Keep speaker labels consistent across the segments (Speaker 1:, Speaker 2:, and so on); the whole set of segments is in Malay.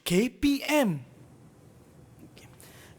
Speaker 1: KPM.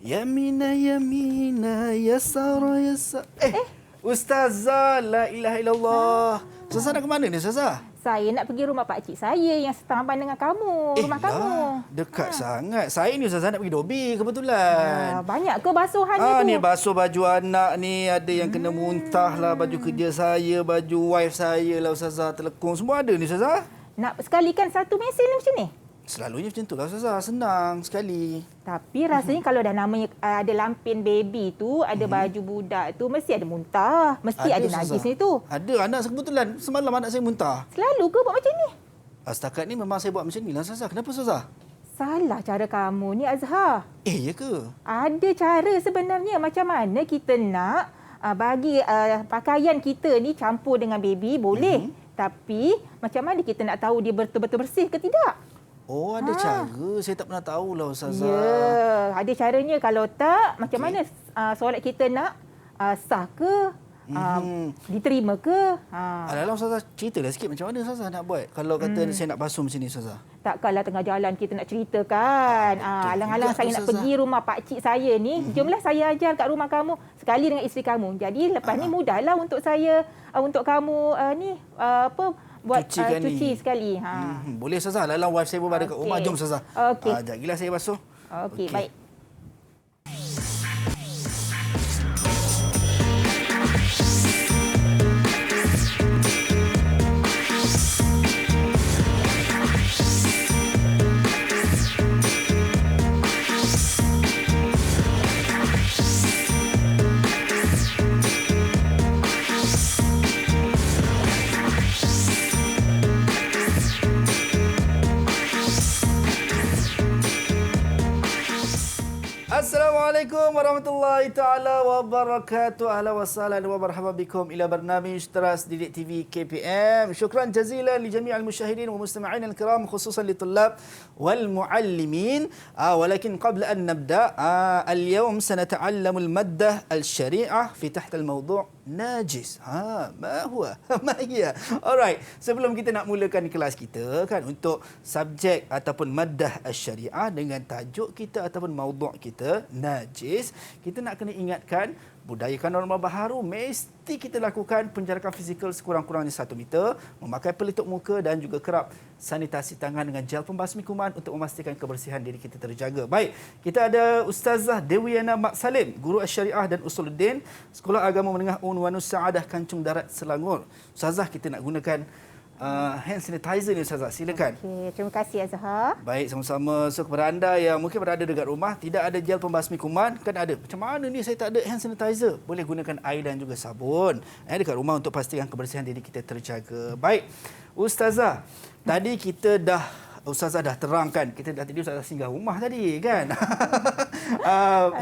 Speaker 1: Yamina Yamina Yasara Yasara. Ustazah, la ilaha illallah. Ustazah nak ke mana ni, Ustazah?
Speaker 2: Saya nak pergi rumah pakcik saya yang setamban dengan kamu, rumah kamu.
Speaker 1: Dekat sangat. Saya ni Ustazah nak pergi Dobi kebetulan.
Speaker 2: Banyak ke basuhannya tu?
Speaker 1: Ni basuh baju anak ni, ada yang kena muntah lah, baju kerja saya, baju wife saya lah Ustazah, telekung semua ada ni Ustazah.
Speaker 2: Nak sekalikan satu mesin macam ni?
Speaker 1: Selalunya macam tu lah Ustazah, senang sekali.
Speaker 2: Tapi rasanya kalau dah namanya ada lampin baby tu, ada baju budak tu, mesti ada muntah. Mesti ada najis ni tu.
Speaker 1: Ada, anak kebetulan semalam anak saya muntah.
Speaker 2: Selalu ke buat macam ni?
Speaker 1: Setakat ni memang saya buat macam ni lah Ustazah. Kenapa Ustazah?
Speaker 2: Salah cara kamu ni Azhar.
Speaker 1: Ya ke?
Speaker 2: Ada cara sebenarnya macam mana kita nak bagi pakaian kita ni campur dengan baby, boleh. Tapi macam mana kita nak tahu dia betul-betul bersih ke tidak?
Speaker 1: Oh, ada cara. Saya tak pernah tahulah Ustazah.
Speaker 2: Ya, ada caranya. Kalau tak, macam mana solat kita nak sah ke? Diterima ke?
Speaker 1: Alah Ustazah, ceritalah sikit macam mana Ustazah nak buat. Kalau kata saya nak basuh macam ni Ustazah.
Speaker 2: Takkanlah tengah jalan kita nak ceritakan. Alang-alang saya nak pergi rumah pakcik saya ni. Jomlah saya ajar kat rumah kamu sekali dengan isteri kamu. Jadi lepas ni mudahlah untuk saya, untuk kamu buat cuci sekali.
Speaker 1: Boleh Ustazah. Lalang wife saya pun ada kat rumah. Jom Ustazah.
Speaker 2: Okey.
Speaker 1: Sekejap lagi lah saya basuh.
Speaker 2: Okey, baik.
Speaker 1: Assalamualaikum warahmatullahi taala wabarakatuh. Ahlan wa sahlan wa marhaban bikum ila barnamij Teras Didik TV KPM. Syukran jazilan li jami'al musyahidin wa mustama'in al-kiram khususan li tullab wal muallimin. Walakin qabla an nabda al-yawm sanata'allamu al-maddah al-syari'ah fi taht al-mawdu' najis. Ma huwa? Ma hiya? Alright, sebelum kita nak mulakan kelas kita kan untuk subjek ataupun maddah al-syari'ah dengan tajuk kita ataupun mawdu' kita najis, kita nak kena ingatkan budayakan norma baharu mesti kita lakukan penjarakan fizikal sekurang-kurangnya 1 meter, memakai pelitup muka dan juga kerap sanitasi tangan dengan gel pembasmi kuman untuk memastikan kebersihan diri kita terjaga. Baik, kita ada Ustazah Dewiana Mak Salim, Guru Syariah dan Usuluddin, Sekolah Agama Menengah Unwanus Saadah Kancung Darat Selangor. Ustazah, kita nak gunakan hand sanitizer ni Ustazah, silakan.
Speaker 2: Okey, terima kasih Azhar.
Speaker 1: Baik, sama-sama. So kepada anda yang mungkin berada dekat rumah, tidak ada gel pembasmi kuman, kan ada. Macam mana ni saya tak ada hand sanitizer? Boleh gunakan air dan juga sabun dekat rumah untuk pastikan kebersihan diri kita terjaga. Baik, Ustazah, tadi Ustazah dah terangkan, kita tadi Ustazah singgah rumah tadi kan.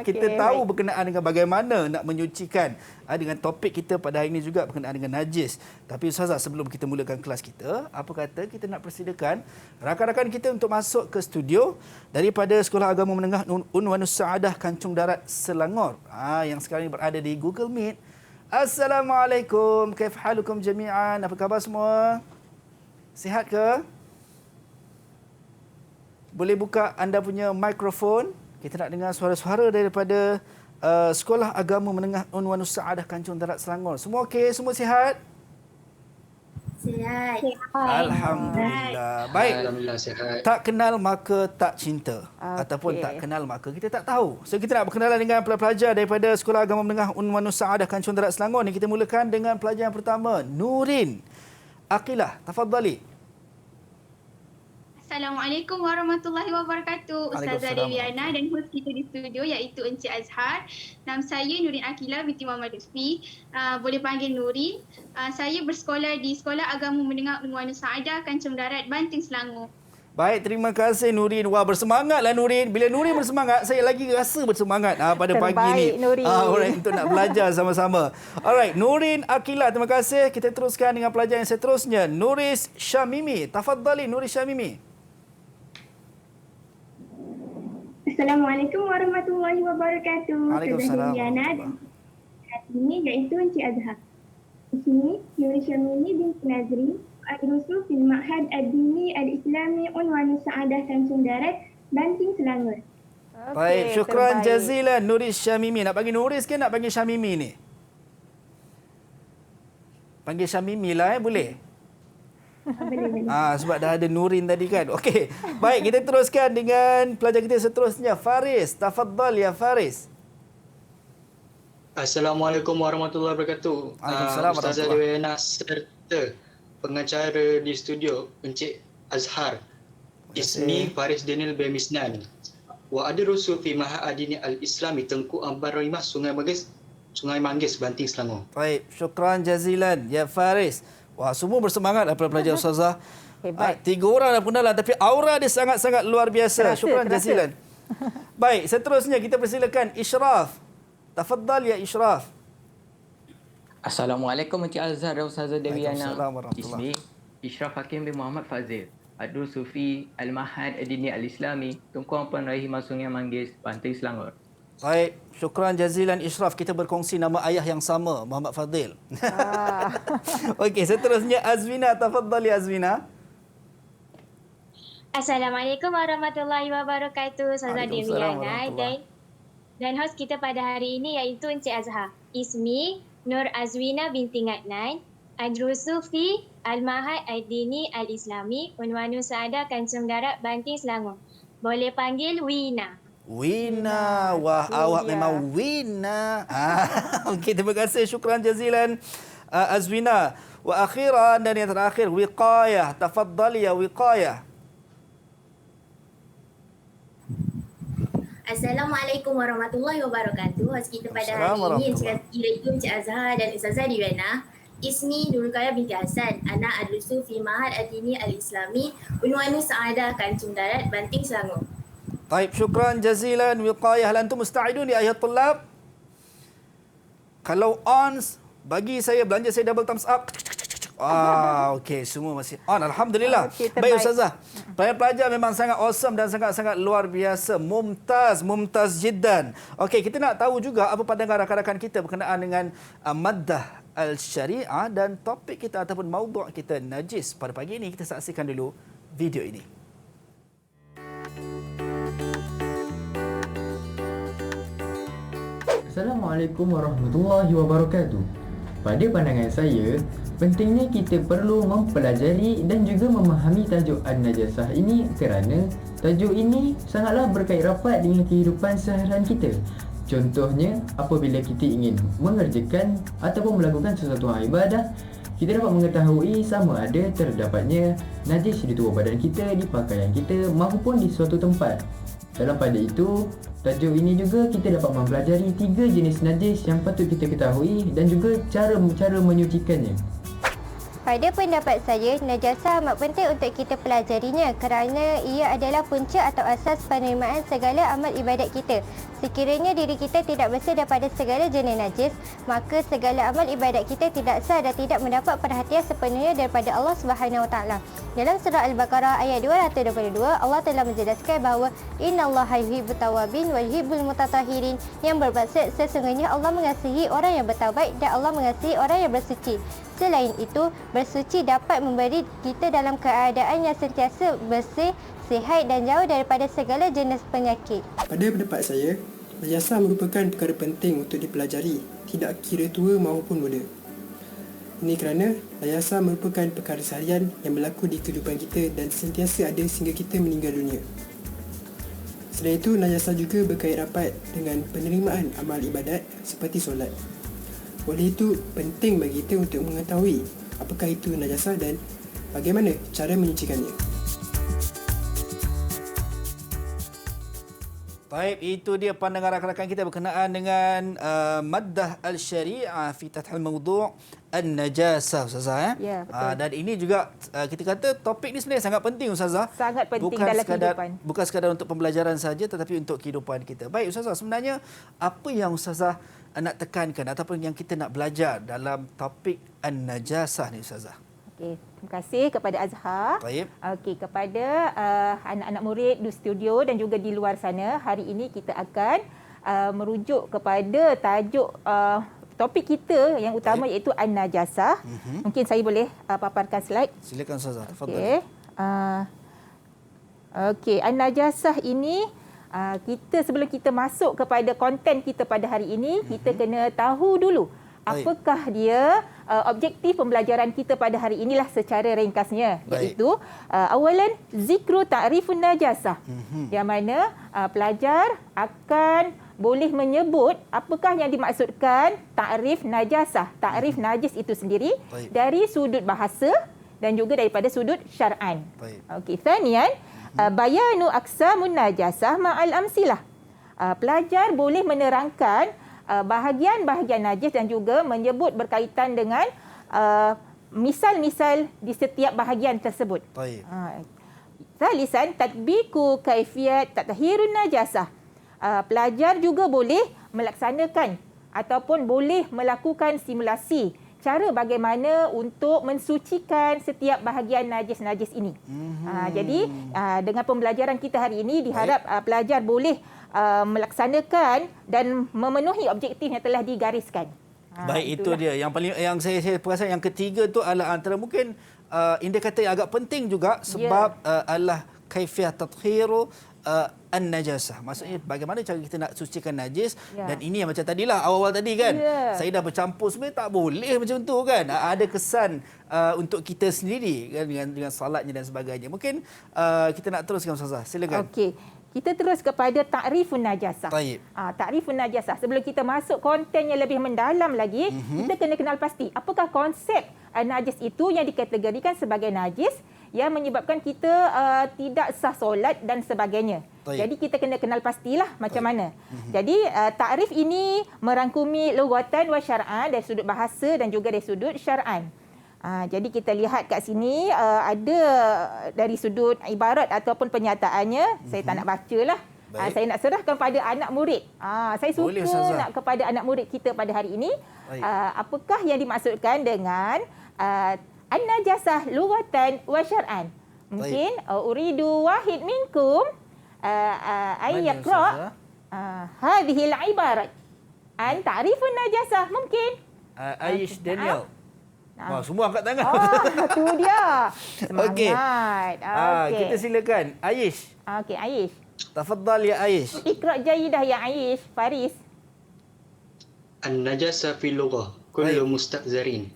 Speaker 1: Kita tahu berkenaan dengan bagaimana nak menyucikan dengan topik kita pada hari ini juga berkenaan dengan najis. Tapi Ustazah, sebelum kita mulakan kelas kita, apa kata kita nak persilakan rakan-rakan kita untuk masuk ke studio daripada Sekolah Agama Menengah Unwanus Saadah Kancung Darat Selangor yang sekarang ini berada di Google Meet. Assalamualaikum, kaif halukum jami'an? Apa khabar semua? Sihat ke? Boleh buka anda punya mikrofon. Kita nak dengar suara-suara daripada Sekolah Agama Menengah Unwanus Saadah Kancung Darat Selangor. Semua okey? Semua sihat?
Speaker 3: Sihat.
Speaker 1: Alhamdulillah. Baik.
Speaker 4: Alhamdulillah sihat.
Speaker 1: Tak kenal maka tak cinta. Ataupun tak kenal maka kita tak tahu. So kita nak berkenalan dengan pelajar daripada Sekolah Agama Menengah Unwanus Saadah Kancung Darat Selangor ni. Kita mulakan dengan pelajar yang pertama, Nurin Aqilah. Tafadhali.
Speaker 3: Assalamualaikum warahmatullahi wabarakatuh. Ustazah Dewiana dan host kita di studio iaitu Encik Azhar. Nama saya Nurin Aqilah binti Muhammad Lutfi. Boleh panggil Nurin. Saya bersekolah di Sekolah Agama Menengah Unwanus Saadah Kancung Darat, Banting, Selangor.
Speaker 1: Baik, terima kasih Nurin. Wah, bersemangatlah Nurin. Bila Nurin bersemangat, saya lagi rasa bersemangat pada pagi ni.
Speaker 2: Nurin.
Speaker 1: Alright, untuk nak belajar sama-sama. Alright, Nurin Aqilah, terima kasih. Kita teruskan dengan pelajar yang seterusnya, Nuris Syamimi. Tafadhali Nuris Syamimi.
Speaker 5: Assalamualaikum warahmatullahi wabarakatuh.
Speaker 1: Waalaikumsalam.
Speaker 5: Hari ini iaitu Encik Azhar. Di sini, Nuri Syamini binti Nazri, Al-Rusul fil Ma'had Ad-Dini Al-Islami Unwanus Saadah Kancung Darat, Banting Selangor.
Speaker 1: Baik, syukran
Speaker 2: terbaik.
Speaker 1: jazilan Nuris Syamimi. Nak panggil Nuris ke nak panggil Syamimi ni? Panggil Syamimi lah boleh?
Speaker 5: Boleh.
Speaker 1: Sebab dah ada Nurin tadi kan. Okey. Baik, kita teruskan dengan pelajar kita seterusnya. Faris, tafaddal ya Faris.
Speaker 4: Assalamualaikum warahmatullahi wabarakatuh.
Speaker 1: Waalaikumsalam
Speaker 4: Ustazah
Speaker 1: warahmatullahi.
Speaker 4: Dewi Yana serta pengacara di studio Encik Azhar. Ismi Faris Daniel bin Misnan. Wa adrusu fi Mahadini Al-Islami Tengku Ambar Rimah Sungai Manggis, Banting, Selangor.
Speaker 1: Baik, syukran jazilan ya Faris. Wah, semua bersemangat para pelajar ustazah.
Speaker 2: Hebat.
Speaker 1: 3 orang dah pendalam tapi aura dia sangat-sangat luar biasa.
Speaker 2: Terasa,
Speaker 1: Syukran
Speaker 2: terasa.
Speaker 1: jazilan. Baik, seterusnya kita persilakan Ishraf. Tafaddal ya Ishraf.
Speaker 6: Assalamualaikum Encik Azhar dan Ustazah Dewi Yana.
Speaker 1: Waalaikumsalam warahmatullahi.
Speaker 6: Ismi Ishraf Hakim bin Muhammad Fazil. Adul Sufi Al-Mahad Adini Al-Islami, Tunku Ampuan Rahimah Sungai Manggis, Banting, Selangor.
Speaker 1: Baik, syukran jazilan Ishraf. Kita berkongsi nama ayah yang sama, Muhammad Fadil. Okey, seterusnya Azwina. Tafaddal ya Azwina.
Speaker 7: Assalamualaikum warahmatullahi wabarakatuh. Ustazah Dewi
Speaker 1: Waalaikumsalam
Speaker 7: Yana dan host kita pada hari ini iaitu Encik Azhar. Ismi Nur Azwina binti Ngatnan, Adrusu fi Al-Mahad Ad-Dini Al-Islami, Unwanu Saadah, Kancung Darat, Banting, Selangor. Boleh panggil Wina.
Speaker 1: Wina. Wah, awak memang Wina. Okey, terima kasih. Syukran jazilan Azwina. Wa akhiran dan yang terakhir Wiqayah. Tafaddali ya Wiqayah.
Speaker 8: Assalamualaikum warahmatullahi wabarakatuh. Host kita pada hari ini iaitu Encik Azhar dan Ustazah Dewi Yana. Ismi Nurulkaya binti Hasan, anak adrusu fi Mahad Ad-Dini Al-Islami, Unwanu Saadah, Kancung Darat, Banting, Selangor.
Speaker 1: Baik, syukran jazilan Wiqayah. Hal antum musta'idun ya ayat tulab? Kalau on, bagi saya belanja saya double thumbs up. Okey, semua masih on. Alhamdulillah.
Speaker 2: Okey,
Speaker 1: baik
Speaker 2: terbaik.
Speaker 1: Ustazah. Pelajar memang sangat awesome dan sangat-sangat luar biasa. Mumtaz jiddan. Okey, kita nak tahu juga apa pandangan rakan-rakan kita berkenaan dengan maddah al-syariah dan topik kita ataupun maudhu' kita najis. Pada pagi ini kita saksikan dulu video ini.
Speaker 9: Assalamualaikum warahmatullahi wabarakatuh. Pada pandangan saya, pentingnya kita perlu mempelajari dan juga memahami tajuk An-Najasah ini kerana tajuk ini sangatlah berkait rapat dengan kehidupan seharian kita. Contohnya, apabila kita ingin mengerjakan ataupun melakukan sesuatu ibadah, kita dapat mengetahui sama ada terdapatnya najis di tubuh badan kita, di pakaian kita maupun di suatu tempat. Dalam pada itu, tajuk ini juga kita dapat mempelajari 3 jenis najis yang patut kita ketahui dan juga cara menyucikannya.
Speaker 10: Pada pendapat saya, najasah amat penting untuk kita pelajarinya kerana ia adalah punca atau asas penerimaan segala amal ibadat kita. Sekiranya diri kita tidak bersih daripada segala jenis najis, maka segala amal ibadat kita tidak sah dan tidak mendapat perhatian sepenuhnya daripada Allah Subhanahu Wa Taala. Dalam surah Al-Baqarah ayat 222, Allah telah menjelaskan bahawa innallaha yuhibbut tawwabin wa yuhibbul mutatahhirin, yang bermaksud sesungguhnya Allah mengasihi orang yang bertaubat dan Allah mengasihi orang yang bersuci. Selain itu, bersuci dapat memberi kita dalam keadaan yang sentiasa bersih, sihat dan jauh daripada segala jenis penyakit.
Speaker 11: Pada pendapat saya, najasah merupakan perkara penting untuk dipelajari, tidak kira tua maupun muda. Ini kerana najasah merupakan perkara seharian yang berlaku di kehidupan kita dan sentiasa ada sehingga kita meninggal dunia. Selain itu, najasah juga berkait rapat dengan penerimaan amal ibadat seperti solat. Oleh itu, penting bagi kita untuk mengetahui apakah itu najasah dan bagaimana cara menyucikannya.
Speaker 1: Baik, itu dia pandangan rakan-rakan kita berkenaan dengan maddah al-syariah fi tathil mawdu' an-najasah, Ustazah.
Speaker 2: Ya, betul.
Speaker 1: Dan ini juga kita kata topik ni sebenarnya sangat penting, Ustazah.
Speaker 2: Sangat penting dalam kehidupan.
Speaker 1: Bukan sekadar untuk pembelajaran saja tetapi untuk kehidupan kita. Baik, Ustazah, sebenarnya apa yang Ustazah nak tekankan ataupun yang kita nak belajar dalam topik an-najasah ni, Ustazah?
Speaker 2: Okey, terima kasih kepada Azhar.
Speaker 1: Baik.
Speaker 2: Okey, kepada anak-anak murid di studio dan juga di luar sana, hari ini kita akan merujuk kepada tajuk topik kita yang utama iaitu an-najasah. Mungkin saya boleh paparkan slide.
Speaker 1: Silakan Ustazah, tafadhal.
Speaker 2: Okey. Okey, an-najasah ini kita sebelum kita masuk kepada konten kita pada hari ini, kita kena tahu dulu apakah dia objektif pembelajaran kita pada hari inilah secara ringkasnya. Iaitu awalan zikru ta'rifun najasah. Yang mana pelajar akan boleh menyebut apakah yang dimaksudkan takrif najasah, takrif najis itu sendiri dari sudut bahasa dan juga daripada sudut syar'an. Okey, thaniyan bayanu aqsamun najasah ma'al amsilah. Pelajar boleh menerangkan bahagian-bahagian najis dan juga menyebut berkaitan dengan misal-misal di setiap bahagian tersebut. Thalisan tatbiqu kaifiyat tathhirun najasah. Pelajar juga boleh melaksanakan ataupun boleh melakukan simulasi cara bagaimana untuk mensucikan setiap bahagian najis-najis ini. Jadi dengan pembelajaran kita hari ini diharap pelajar boleh melaksanakan dan memenuhi objektif yang telah digariskan.
Speaker 1: Baik, itu dia. Yang paling yang saya perasan yang ketiga tu adalah antara mungkin indikator yang agak penting juga sebab adalah kaifiyah tathiru an-najasah. Maksudnya bagaimana cara kita nak sucikan najis dan ini yang macam tadilah awal-awal tadi kan. Saya dah bercampur sebenarnya tak boleh macam tu kan. Ada kesan untuk kita sendiri kan dengan salatnya dan sebagainya. Mungkin kita nak teruskan Ustazah. Silakan.
Speaker 2: Okey. Kita terus kepada takrifun najasah. Takrifun najasah. Sebelum kita masuk konten yang lebih mendalam lagi, kita kena kenal pasti apakah konsep najis itu yang dikategorikan sebagai najis yang menyebabkan kita tidak sah solat dan sebagainya. Jadi kita kena kenal pastilah macam mana. Jadi takrif ini merangkumi lughatan wa syar'an dari sudut bahasa dan juga dari sudut syar'an. Jadi kita lihat kat sini ada dari sudut ibarat ataupun penyataannya. Saya tak nak bacalah. Saya nak serahkan pada anak murid. Saya suka nak kepada anak murid kita pada hari ini. Apakah yang dimaksudkan dengan an-najasah lughatan wa syar'an? Mungkin uridu wahid minkum ay yaqra hadhihi al-ibarat an ta'rifun najasah. Mungkin
Speaker 1: Aish Daniel. Semua angkat tangan.
Speaker 2: Tu dia. Semangat.
Speaker 1: Okey. Kita silakan. Aish.
Speaker 2: Okey, Aish.
Speaker 1: Tafaddal ya Aish.
Speaker 2: Iqra jayidah ya Aish. Faris.
Speaker 4: An-najasa fi lughah kullu mustaqzarin.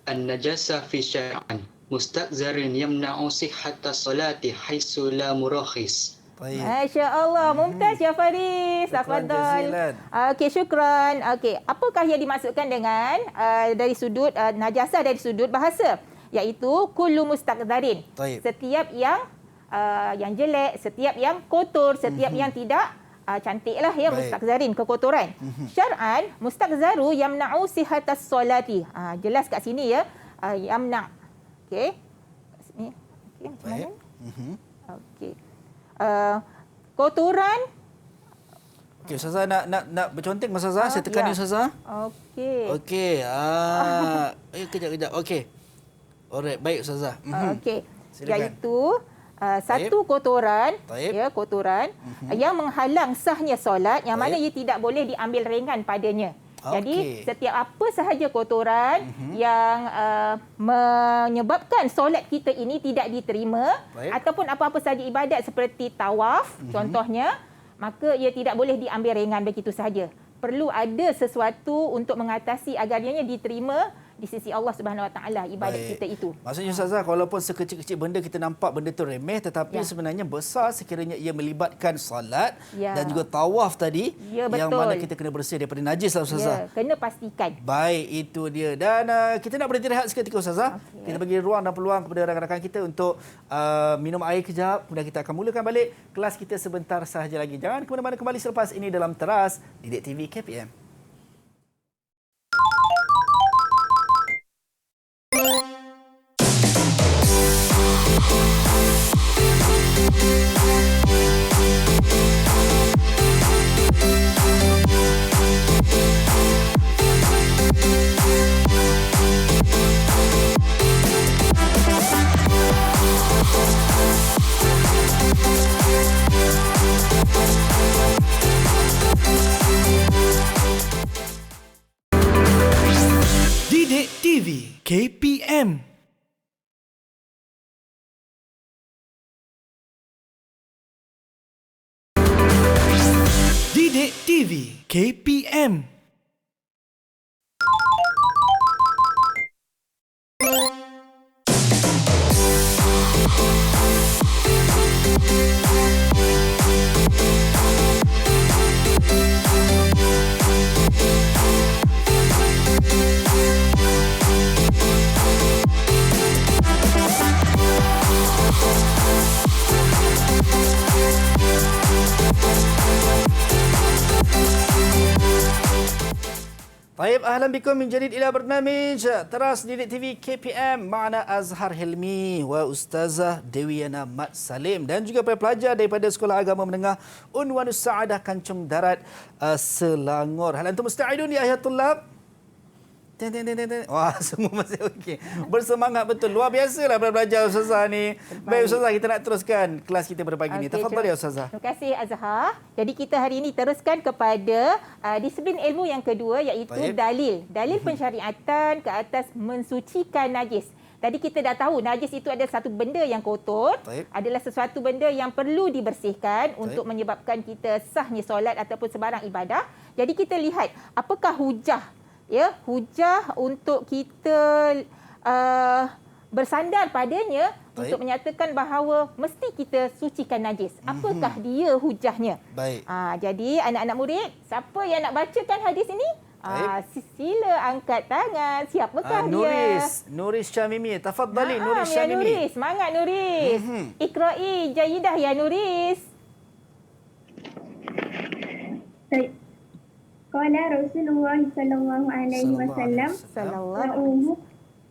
Speaker 4: An-najasa fi syar'an mustaqzarin yamna'u sihhata salati haitsu la murakhis.
Speaker 2: Masya-Allah, mumtaz ya Faris. Tafadhal. Okey, syukran. Okey, apakah yang dimaksudkan dengan dari sudut najasah dari sudut bahasa? Iaitu kullu mustaqdarin. Setiap yang jelek, setiap yang kotor, setiap yang tidak cantiklah ya, mustaqzarin, kekotoran. Syar'an mustaqzaru yamna'u sihhatas solati. Jelas kat sini ya, yamna'. Okey. Sini. Okey, macam mana? Okey. Kotoran.
Speaker 1: Okey, Ustazah nak bercontek Mas Ustazah. Saya tekan ni Ustazah. Okey. Kejap. Okey. Alright, baik Ustazah.
Speaker 2: Okey. Iaitu satu kotoran, kotoran yang menghalang sahnya solat, yang mana ia tidak boleh diambil ringan padanya. Jadi setiap apa sahaja kotoran yang menyebabkan solat kita ini tidak diterima ataupun apa-apa sahaja ibadat seperti tawaf contohnya, maka ia tidak boleh diambil ringan begitu sahaja. Perlu ada sesuatu untuk mengatasi agar ianya diterima di sisi Allah Subhanahu Wa Taala ibadat kita itu.
Speaker 1: Maksudnya Ustazah, walaupun sekecil-kecil benda kita nampak benda tu remeh, tetapi sebenarnya besar sekiranya ia melibatkan solat dan juga tawaf tadi, yang mana kita kena bersih daripada najis lah Ustazah.
Speaker 2: Kena pastikan.
Speaker 1: Baik, itu dia. Dan kita nak berhenti rehat seketika Ustazah. Kita bagi ruang dan peluang kepada rakan-rakan kita untuk minum air kejap, kemudian kita akan mulakan balik kelas kita sebentar sahaja lagi. Jangan ke mana-mana, kembali selepas ini dalam Teras Didik TV KPM.
Speaker 12: Didik TV KPM. Didik TV KPM.
Speaker 1: Baik, ahlan bikum min jadid ila barnamij Teras Didik TV KPM ma'ana Azhar Hilmi wa Ustazah Dewiana Mat Salim dan juga para pelajar daripada Sekolah Agama Menengah Unwanus Saadah Kancung Darat Selangor. Hal antum musta'idun ya ayat tulab? Wah, semua masih okey. Bersemangat betul. Luar biasalah para pelajar Ustazah ni. Baik Ustazah, kita nak teruskan kelas kita pada pagi ni. Tafadhal ya Ustazah.
Speaker 2: Terima kasih Azhar. Jadi kita hari ini teruskan kepada disiplin ilmu yang kedua iaitu dalil. Dalil pensyariatan ke atas mensucikan najis. Tadi kita dah tahu najis itu adalah satu benda yang kotor, adalah sesuatu benda yang perlu dibersihkan untuk menyebabkan kita sahnya solat ataupun sebarang ibadah. Jadi kita lihat apakah hujah untuk kita bersandar padanya untuk menyatakan bahawa mesti kita sucikan najis. Apakah dia hujahnya? Jadi anak-anak murid, siapa yang nak bacakan hadis ini? Sila angkat tangan. Siapakah dia?
Speaker 1: Nuris Syamimi. Tafadhali Nuris Syamimi.
Speaker 2: Nuris, semangat Nuris. Iqra'i jayidah ya Nuris.
Speaker 5: Qala Rasulullah sallallahu alaihi wasallam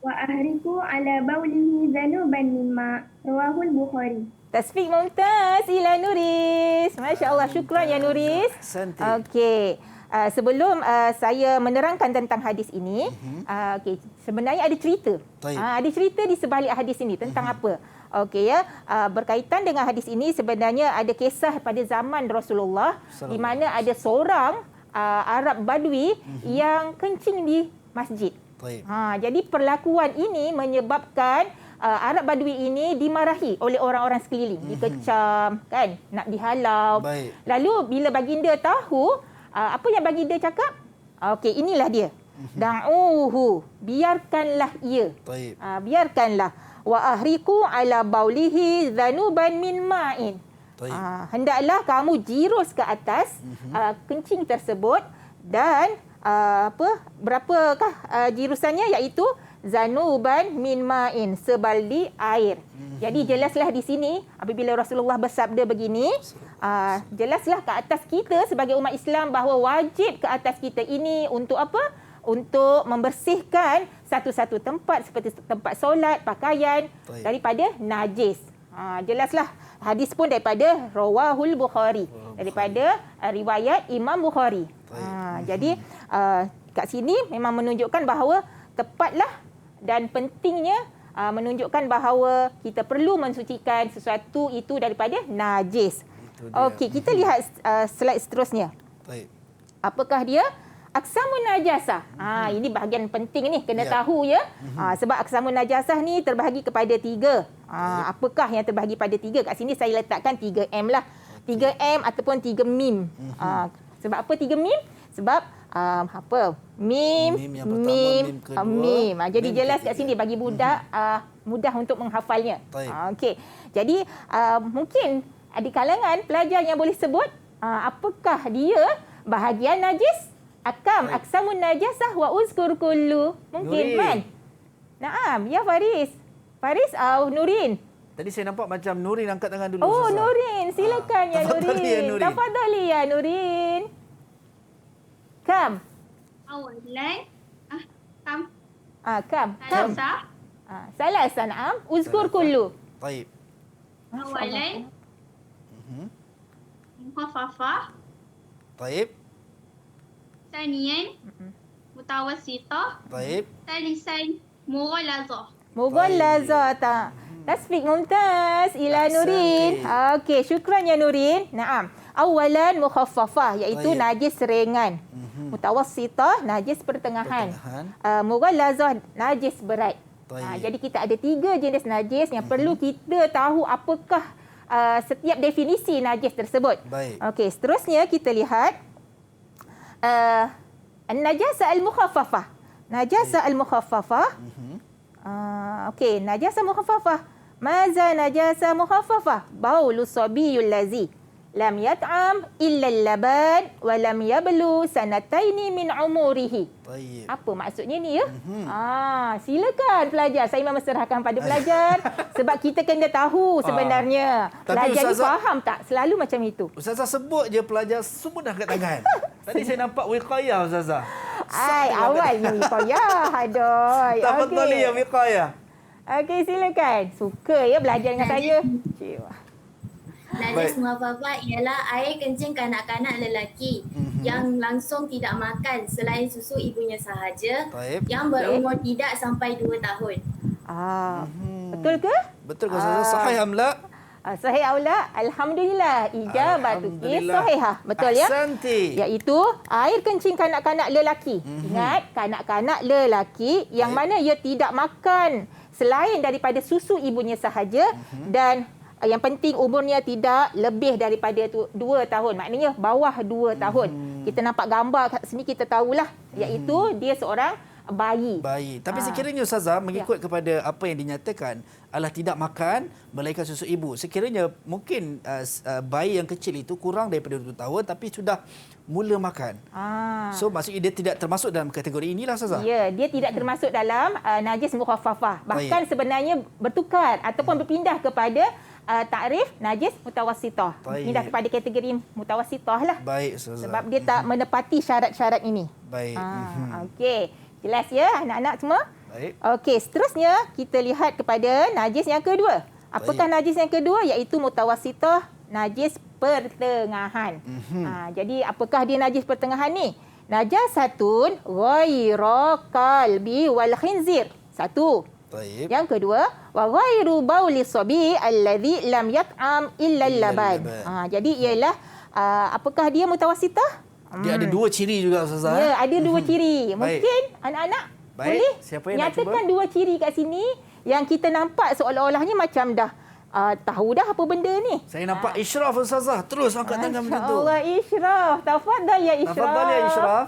Speaker 5: wa ahriku ala baulihi zanuban mimma rawahul Bukhari.
Speaker 2: Tasfiq mumtaz ila Nuris. Masya-Allah, syukran ya Nuris. Okey. Sebelum saya menerangkan tentang hadis ini, sebenarnya ada cerita. Ada cerita di sebalik hadis ini tentang apa? Okey ya, berkaitan dengan hadis ini sebenarnya ada kisah pada zaman Rasulullah di mana ada seorang Arab Badui yang kencing di masjid. Jadi perlakuan ini menyebabkan Arab Badui ini dimarahi oleh orang-orang sekeliling, dikecam, kan, nak dihalau. Lalu bila baginda tahu, apa yang baginda cakap? Okey, inilah dia. Da'uhu, biarkanlah ia. Biarkanlah. Wa ahriku ala baulihi dhanuban min ma'in. Hendaklah kamu jirus ke atas kencing tersebut dan berapakah jirusannya, iaitu zanuban min ma'in, sebaldi air. Jadi jelaslah di sini apabila Rasulullah bersabda begini, jelaslah ke atas kita sebagai umat Islam bahawa wajib ke atas kita ini untuk apa? Untuk membersihkan satu-satu tempat seperti tempat solat, pakaian daripada najis. Jelaslah hadis pun daripada Rawahul Bukhari, daripada riwayat Imam Bukhari. Jadi kat sini memang menunjukkan bahawa tepatlah dan pentingnya menunjukkan bahawa kita perlu mensucikan sesuatu itu daripada najis. Okey, kita lihat slide seterusnya. Apakah dia? Aksamun najasah. Ini bahagian penting ni, kena tahu ya. Sebab aksamun najasah ni terbahagi kepada 3. Apakah yang terbahagi pada 3? Kat sini saya letakkan 3M lah. 3M ataupun 3 mim. Sebab apa 3 mim? Sebab Mim. Jadi jelas kat sini bagi budak mudah untuk menghafalnya. Okey. Jadi mungkin di kalangan pelajar yang boleh sebut apakah dia bahagian najis? Aksamun najasah wa uzkur kullu. Mungkin Man. Naam, ya Faris. Faris Nurin.
Speaker 1: Tadi saya nampak macam Nurin angkat tangan dulu.
Speaker 2: Oh, Ustazah. Nurin, silakan ya Nurin. Tafadhali ya Nurin. Kam.
Speaker 3: Awalan. Kam.
Speaker 2: Kam.
Speaker 3: Salasa.
Speaker 2: Salasa, naam. Uzkur kullu.
Speaker 1: Baik.
Speaker 3: Awalan. Mukhafafah.
Speaker 1: Baik.
Speaker 3: Thaniyan. Mutawassitah.
Speaker 1: Baik.
Speaker 3: Thalisan. Mughallazah.
Speaker 2: Mughallazah. Tasfiq mumtaz ila Nurin. Okey, syukran ya Nurin. Naam. Awalan mukhaffafah, iaitu najis ringan. Mutawassitah, najis pertengahan. Mughallazah, najis berat. Jadi kita ada 3 jenis najis yang perlu kita tahu apakah setiap definisi najis tersebut.
Speaker 1: Baik.
Speaker 2: Okey, seterusnya kita lihat an-najasah al-mukhaffafah. Najasah al-mukhaffafah. Okey, najasah mukhaffafah. Maza najasah mukhaffafah? Baulu sabiyul lazi lam yat'am illa al-laban wa lam yablu sanataini min umurihi.
Speaker 1: Baik.
Speaker 2: Apa maksudnya ni ya? Silakan pelajar. Saya memang serahkan pada pelajar sebab kita kena tahu sebenarnya. Pelajar ni faham tak? Selalu macam itu.
Speaker 1: Ustazah sebut je pelajar semua dah angkat tangan. Tadi saya nampak wiqayah Ustazah.
Speaker 2: Awalnya wiqayah. Aduh.
Speaker 1: Tafadhali ya wiqayah.
Speaker 2: Okey, silakan. Suka ya belajar dengan saya.
Speaker 8: Najis mukhafafah ialah air kencing kanak-kanak lelaki yang langsung tidak makan selain susu ibunya sahaja yang berumur tidak sampai 2 tahun.
Speaker 2: Betul ke?
Speaker 1: Betul ke Ustazah? Sahih amla?
Speaker 2: Sahih aula. Alhamdulillah. Ijabatuki sahihah. Betul ya?
Speaker 1: Ahsanti.
Speaker 2: Iaitu air kencing kanak-kanak lelaki. Ingat, kanak-kanak lelaki yang mana ia tidak makan selain daripada susu ibunya sahaja dan yang penting umurnya tidak lebih daripada 2 tahun. Maknanya bawah 2 tahun. Kita nampak gambar kat sini kita tahulah. Iaitu dia seorang bayi.
Speaker 1: Tapi sekiranya Ustazah mengikut kepada apa yang dinyatakan adalah tidak makan melainkan susu ibu. Sekiranya mungkin bayi yang kecil itu kurang daripada 2 tahun tapi sudah mula makan. So maksudnya dia tidak termasuk dalam kategori inilah Ustazah.
Speaker 2: Ya, dia tidak termasuk dalam najis mukhaffafah. Bahkan sebenarnya bertukar ataupun berpindah kepada takrif najis mutawassithah. Pindah kepada kategori mutawassithah lah.
Speaker 1: Baik Ustazah.
Speaker 2: Sebab dia tak menepati syarat-syarat ini.
Speaker 1: Baik.
Speaker 2: Okey. Jelas ya anak-anak semua?
Speaker 1: Baik.
Speaker 2: Okey, seterusnya kita lihat kepada najis yang kedua. Apakah najis yang kedua? Iaitu mutawassithah, najis pertengahan. Jadi apakah dia najis pertengahan ni? Najasatun ghairu qalbi wal khinzir. Satu.
Speaker 1: Baik.
Speaker 2: Yang kedua, wa ghairu bauli sabi alladhi lam yat'am illa al-laban. Jadi ialah apakah dia mutawassithah?
Speaker 1: Dia ada 2 ciri juga Ustazah.
Speaker 2: Ya, ada 2 ciri. Mungkin anak-anak boleh nyatakan 2 ciri kat sini yang kita nampak seolah-olahnya macam dah tahu dah apa benda ni.
Speaker 1: Saya nampak Ishraf Ustazah. Terus angkat tangan macam tu.
Speaker 2: Allah Ishraf. Tafadhal ya Ishraf.
Speaker 1: Tafadhal ya Ishraf.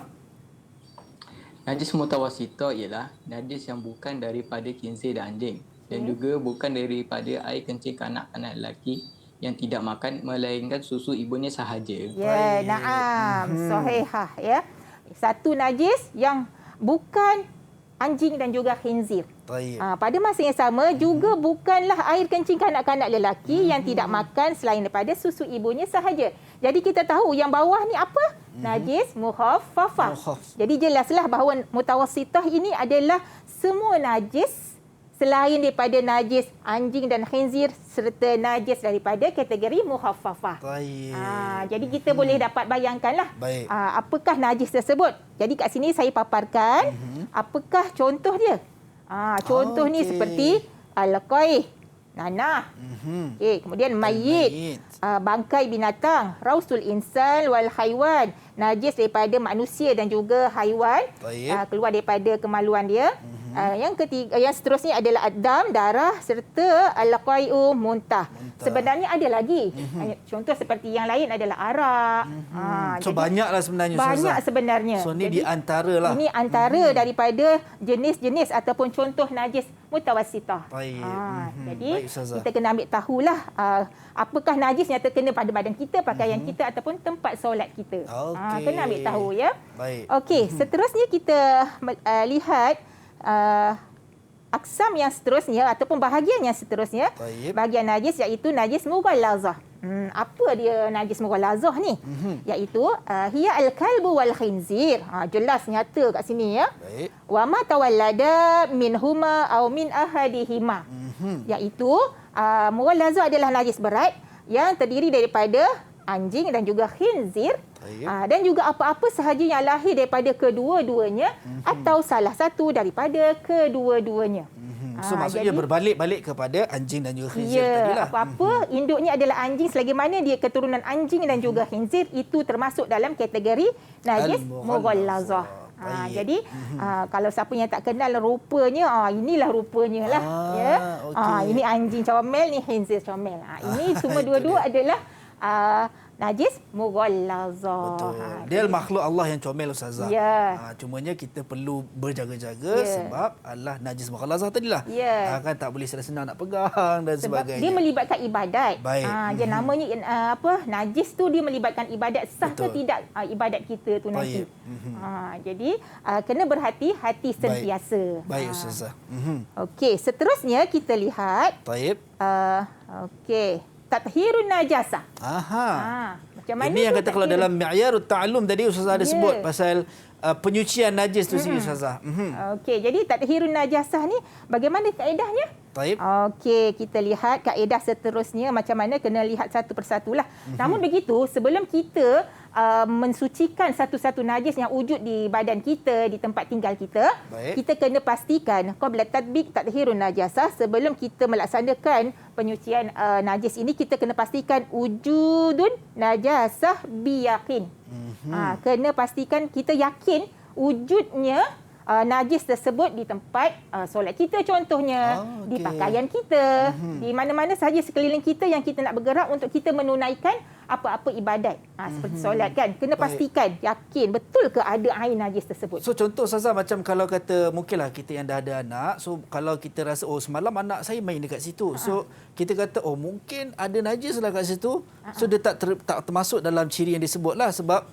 Speaker 6: Najis mutawassithah ialah najis yang bukan daripada khinzir dan anjing dan juga bukan daripada air kencing kanak-kanak lelaki yang tidak makan melainkan susu ibunya sahaja.
Speaker 2: Ya, na'am. Sahihah ya. Satu najis yang bukan anjing dan juga khinzir. Pada masa yang sama juga bukanlah air kencing kanak-kanak lelaki yang tidak makan selain daripada susu ibunya sahaja. Jadi kita tahu yang bawah ni apa? Najis mukhaffafah. Jadi jelaslah bahawa mutawassithah ini adalah semua najis selain daripada najis anjing dan khinzir serta najis daripada kategori mukhaffafah. Jadi kita boleh dapat bayangkanlah apakah najis tersebut. Jadi kat sini saya paparkan apakah contoh dia. Contoh ni seperti al-qaih, nanah. Kemudian mayit, bangkai binatang, rausul insan wal haiwan, najis daripada manusia dan juga haiwan, keluar daripada kemaluan dia. Yang ketiga, yang seterusnya adalah ad-dam, darah serta al-qai'u, muntah. Sebenarnya ada lagi. Contoh seperti yang lain adalah arak.
Speaker 1: So banyaklah sebenarnya.
Speaker 2: Banyak sebenarnya.
Speaker 1: So ni di antara lah.
Speaker 2: Ini antara daripada jenis-jenis ataupun contoh najis mutawassithah. Jadi kita kena ambil tahulah apakah najis yang terkena pada badan kita, pakaian kita ataupun tempat solat kita. Kena ambil tahu ya. Okey, seterusnya kita lihat aksam yang seterusnya ataupun bahagian yang seterusnya. Bahagian najis iaitu najis mughallazah. Apa dia najis mughallazah ni? Iaitu hiya al-kalbu wal khinzir. Jelas nyata kat sini ya. Wa ma tawallada minhuma aw min ahadihima. Iaitu mughallazah adalah najis berat yang terdiri daripada anjing dan juga khinzir. Dan juga apa-apa sahaja yang lahir daripada kedua-duanya atau salah satu daripada kedua-duanya.
Speaker 1: So maksudnya berbalik-balik kepada anjing dan juga khinzir tadilah.
Speaker 2: Apa-apa induknya adalah anjing selagi mana dia keturunan anjing dan juga khinzir, itu termasuk dalam kategori najis mughallazah. Jadi kalau siapa yang tak kenal rupanya, inilah rupanya lah. Ini anjing comel, ni khinzir comel. Ini semua dua-dua adalah najis mughallazah.
Speaker 1: Betul. Dia makhluk Allah yang comel Ustazah.
Speaker 2: Ya.
Speaker 1: Cumanya kita perlu berjaga-jaga sebab Allah najis mughallazah tadilah. Kan tak boleh senang-senang nak pegang dan
Speaker 2: sebab
Speaker 1: sebagainya.
Speaker 2: Dia melibatkan ibadat.
Speaker 1: Baik.
Speaker 2: Dia namanya najis tu dia melibatkan ibadat. Sah ke tidak ibadat kita tu nanti. Jadi kena berhati-hati sentiasa.
Speaker 1: Baik Ustazah.
Speaker 2: Okey, seterusnya kita lihat.
Speaker 1: Baik.
Speaker 2: Okey. Tathhirun najasah. Macam mana
Speaker 1: ini yang kata kalau dalam mi'yarut ta'allum tadi Ustazah ada sebut pasal penyucian najis tu sendiri Ustazah.
Speaker 2: Okey, jadi tathhirun najasah ni bagaimana kaedahnya?
Speaker 1: Taib.
Speaker 2: Okey, kita lihat kaedah seterusnya macam mana, kena lihat satu persatulah. Namun begitu, sebelum kita mensucikan satu-satu najis yang wujud di badan kita, di tempat tinggal kita, kita kena pastikan qabla tatbiq tathhirun najasah, sebelum kita melaksanakan penyucian najis ini, kita kena pastikan wujudun najasah biyaqin. Kena pastikan kita yakin wujudnya najis tersebut di tempat solat kita contohnya, di pakaian kita, di mana-mana sahaja sekeliling kita yang kita nak bergerak untuk kita menunaikan apa-apa ibadat. Seperti solat kan, kena pastikan yakin betul ke ada air najis tersebut.
Speaker 1: So contoh Ustazah, macam kalau kata mungkinlah kita yang dah ada anak, so kalau kita rasa semalam anak saya main dekat situ, so kita kata mungkin ada najis lah kat situ, so dia tak termasuk dalam ciri yang disebutlah, sebab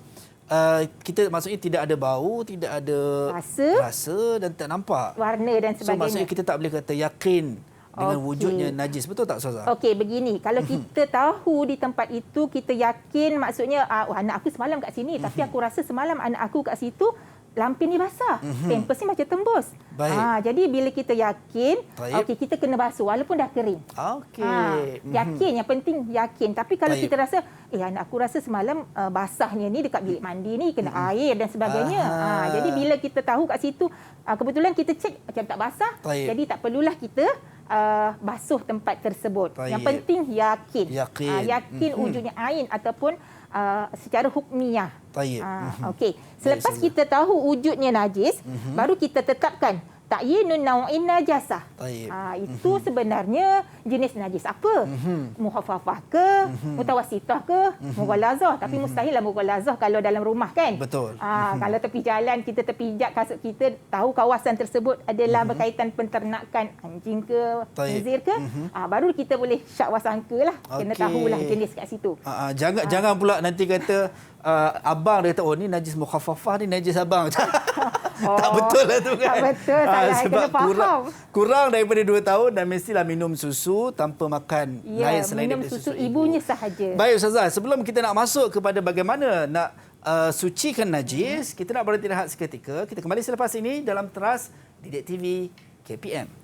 Speaker 1: kita maksudnya tidak ada bau, tidak ada rasa dan tak nampak
Speaker 2: warna dan sebagainya.
Speaker 1: So maksudnya kita tak boleh kata yakin dengan wujudnya najis. Betul tak Ustazah?
Speaker 2: Okey, begini. Kalau kita tahu di tempat itu, kita yakin maksudnya anak aku semalam kat sini, tapi aku rasa semalam anak aku kat situ lampin ni basah. Pampers ni macam tembus. Jadi bila kita yakin, kita kena basuh walaupun dah kering. Yakin, yang penting yakin. Tapi kalau kita rasa anak aku rasa semalam basahnya ni dekat bilik mandi ni kena air dan sebagainya. Jadi bila kita tahu kat situ, kebetulan kita cek macam tak basah, jadi tak perlulah kita basuh tempat tersebut. Yang penting yakin. Yakin wujudnya ain ataupun secara hukmiyah. Okey. Selepas kita tahu wujudnya najis, baru kita tetapkan ta'yinun naw'in najasah. Itu sebenarnya jenis najis apa? Muhaffafah ke, mutawassithah ke, mughallazah. Tapi mustahillah mughallazah kalau dalam rumah kan.
Speaker 1: Betul.
Speaker 2: Kalau tepi jalan, kita terpijak kasut kita, tahu kawasan tersebut adalah berkaitan penternakan anjing ke, khinzir ke, baru kita boleh syak wasangka lah. Kena tahulah jenis kat situ.
Speaker 1: Jangan pula nanti kata abang dia kata ni najis mukhaffafah, ni najis abang. Tak betul lah tu kan.
Speaker 2: Tak betul.
Speaker 1: Sebab kurang daripada 2 tahun dan mestilah minum susu tanpa makan lain selain
Speaker 2: minum
Speaker 1: daripada
Speaker 2: susu ibunya sahaja.
Speaker 1: Baik Ustazah, sebelum kita nak masuk kepada bagaimana nak sucikan najis, kita nak berhenti rehat seketika. Kita kembali selepas ini dalam Teras Didik TV KPM.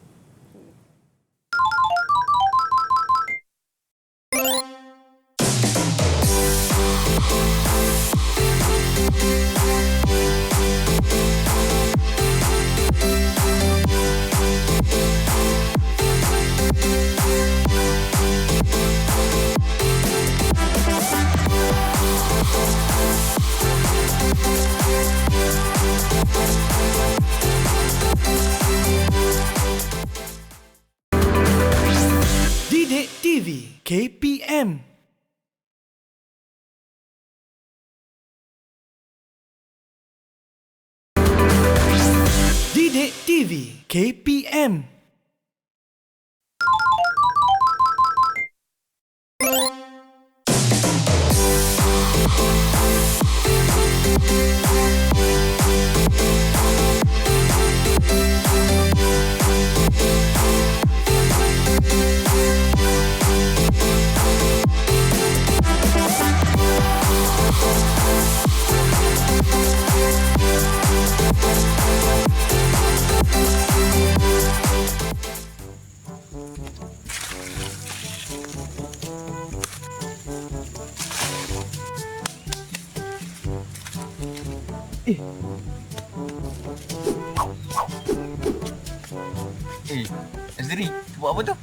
Speaker 12: Didik TV KPM. Didik TV KPM.
Speaker 13: Azri, buat apa tu?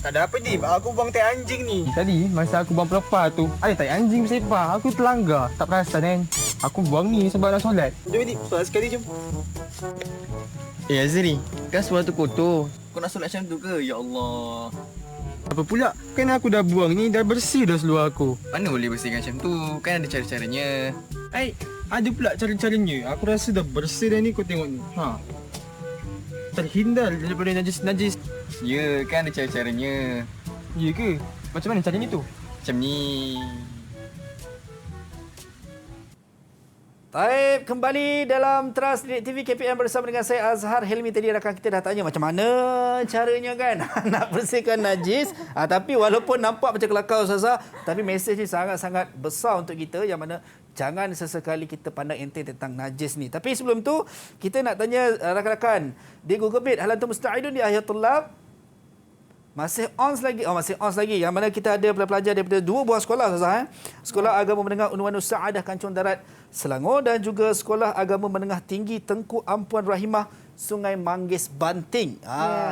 Speaker 13: Tak ada apa ni. Aku buang tai anjing ni.
Speaker 14: Tadi masa aku buang pelepah tu, ada tai anjing bersepah. Aku terlanggar, tak perasan kan.
Speaker 13: Aku buang ni sebab nak solat. Jom ni, solat sekali jom. Azri, kan seluar tu kotor. Kau nak solat macam tu ke? Ya Allah. Apa pula? Kan aku dah buang ni, dah bersih dah seluar aku. Mana boleh bersihkan macam tu? Kan ada cara-caranya. Ada pula cara-caranya. Aku rasa dah bersih dah ni, kau tengok ni. Terhindar daripada najis-najis. Ya, kan ada cara-caranya. Ya ke? Macam mana caranya tu? Macam ni.
Speaker 1: Baik, kembali dalam Trust Didik TV KPM bersama dengan saya Azhar Helmi. Tadi rakan kita dah tanya macam mana caranya kan nak bersihkan najis. Tapi walaupun nampak macam kelakar Ustazah, tapi mesej ni sangat-sangat besar untuk kita yang mana jangan sesekali kita pandang enteng tentang najis ni. Tapi sebelum tu, kita nak tanya rakan-rakan di Google Meet, hal antum musta'idun di Ayatul Lab? Masih on lagi. Masih on lagi. Yang mana kita ada pelajar daripada 2 buah sekolah Ustazah. Sekolah Agama Menengah Unwanul Saadah Kancung Darat Selangor dan juga Sekolah Agama Menengah Tinggi Tengku Ampuan Rahimah Sungai Manggis Banting.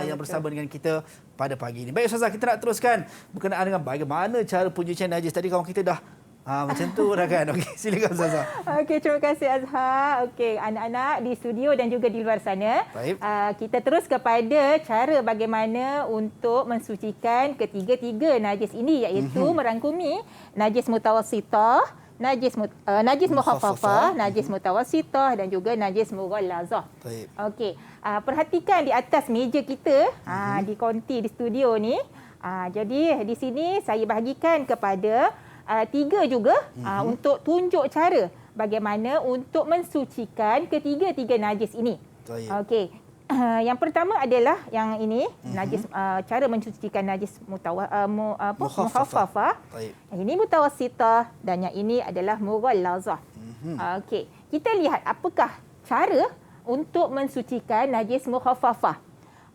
Speaker 1: Yang bersama dengan kita pada pagi ini. Baik Ustazah, kita nak teruskan berkenaan dengan bagaimana cara pencucian najis. Tadi kawan kita dah macam tu dah kan. Okey, silakan Ustazah.
Speaker 2: Okey, terima kasih Azhar. Okey, anak-anak di studio dan juga di luar sana. Kita terus kepada cara bagaimana untuk mensucikan ketiga-tiga najis ini, iaitu merangkumi najis mutawassithah, najis mukhaffafah, najis mutawassithah dan juga najis mughallazah. Okey, perhatikan di atas meja kita, di konti di studio ni. Jadi di sini saya bahagikan kepada 3 juga untuk tunjuk cara bagaimana untuk mensucikan ketiga-tiga najis ini. Okey. Yang pertama adalah yang ini, najis cara mensucikan najis mukhaffafah. Ini mutawassithah dan yang ini adalah mughallazah. Okey. Kita lihat apakah cara untuk mensucikan najis mukhaffafah.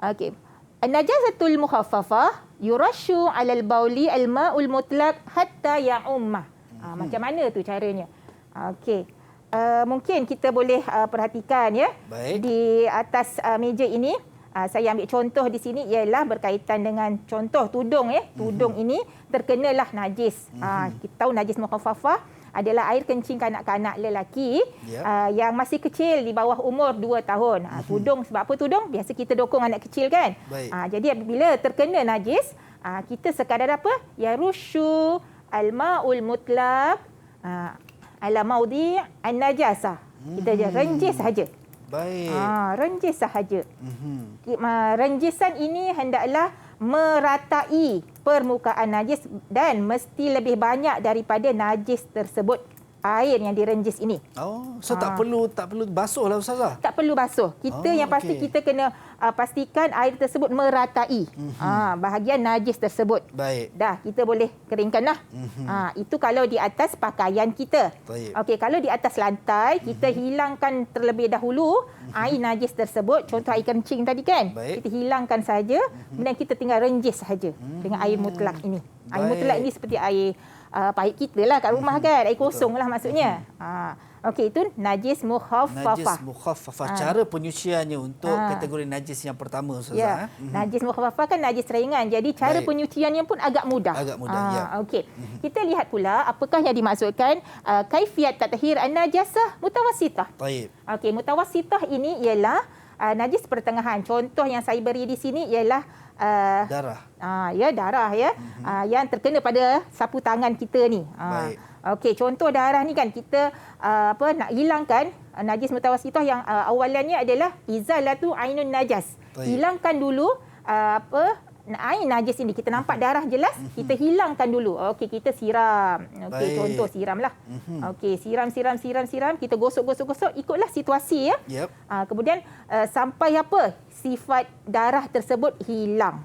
Speaker 2: Okey. An-najasatul mukhaffafah yurashu 'alal bauli al-ma'ul mutlaq hatta ya'ummah. Macam mana tu caranya? Okey. Mungkin kita boleh perhatikan ya. Di atas meja ini, saya ambil contoh di sini ialah berkaitan dengan contoh tudung ya. Tudung ini terkenalah najis. Kita tahu najis mukhaffafah adalah air kencing kanak-kanak lelaki yang masih kecil di bawah umur 2 tahun. Tudung, sebab apa tudung? Biasa kita dokong anak kecil kan. Jadi apabila terkena najis, kita sekadar apa? Yarushu al-ma'ul mutlaq ala maudi' an-najasah. Kita je renjis saja. Renjis sahaja. Renjisan ini hendaklah meratai permukaan najis dan mesti lebih banyak daripada najis tersebut, air yang direnjis ini.
Speaker 1: Tak perlu basuh lah Ustazah? Tak
Speaker 2: perlu basuh. Kita yang pasti kita kena pastikan air tersebut meratai bahagian najis tersebut. Dah, kita boleh keringkanlah. Itu kalau di atas pakaian kita. Okey, kalau di atas lantai, kita hilangkan terlebih dahulu air najis tersebut. Contoh air kencing tadi kan. Kita hilangkan saja, kemudian kita tinggal renjis saja dengan air mutlak ini. Air mutlak ini seperti air pahit kita lah kat rumah kan. Air kosong lah maksudnya. Okey, itu najis mukhaffafah.
Speaker 1: Najis mukhaffafah. Cara penyuciannya untuk kategori najis yang pertama Ustazah.
Speaker 2: Najis mukhaffafah kan najis ringan. Jadi cara penyuciannya pun agak mudah. Okey. Kita lihat pula apakah yang dimaksudkan kaifiyat tathhir an-najasah mutawassithah. Okey, mutawassithah ini ialah najis pertengahan. Contoh yang saya beri di sini ialah
Speaker 1: darah.
Speaker 2: Darah ya. Yang terkena pada sapu tangan kita ni. Okey, contoh darah ni kan kita nak hilangkan najis mutawassithah yang awalannya adalah izalatu ainun najas. Hilangkan dulu air najis ini. Kita nampak darah jelas, kita hilangkan dulu. Okey, kita siram. Okey, contoh siramlah. Okey, siram, kita gosok, ikutlah situasi ya. Kemudian sampai apa? Sifat darah tersebut hilang.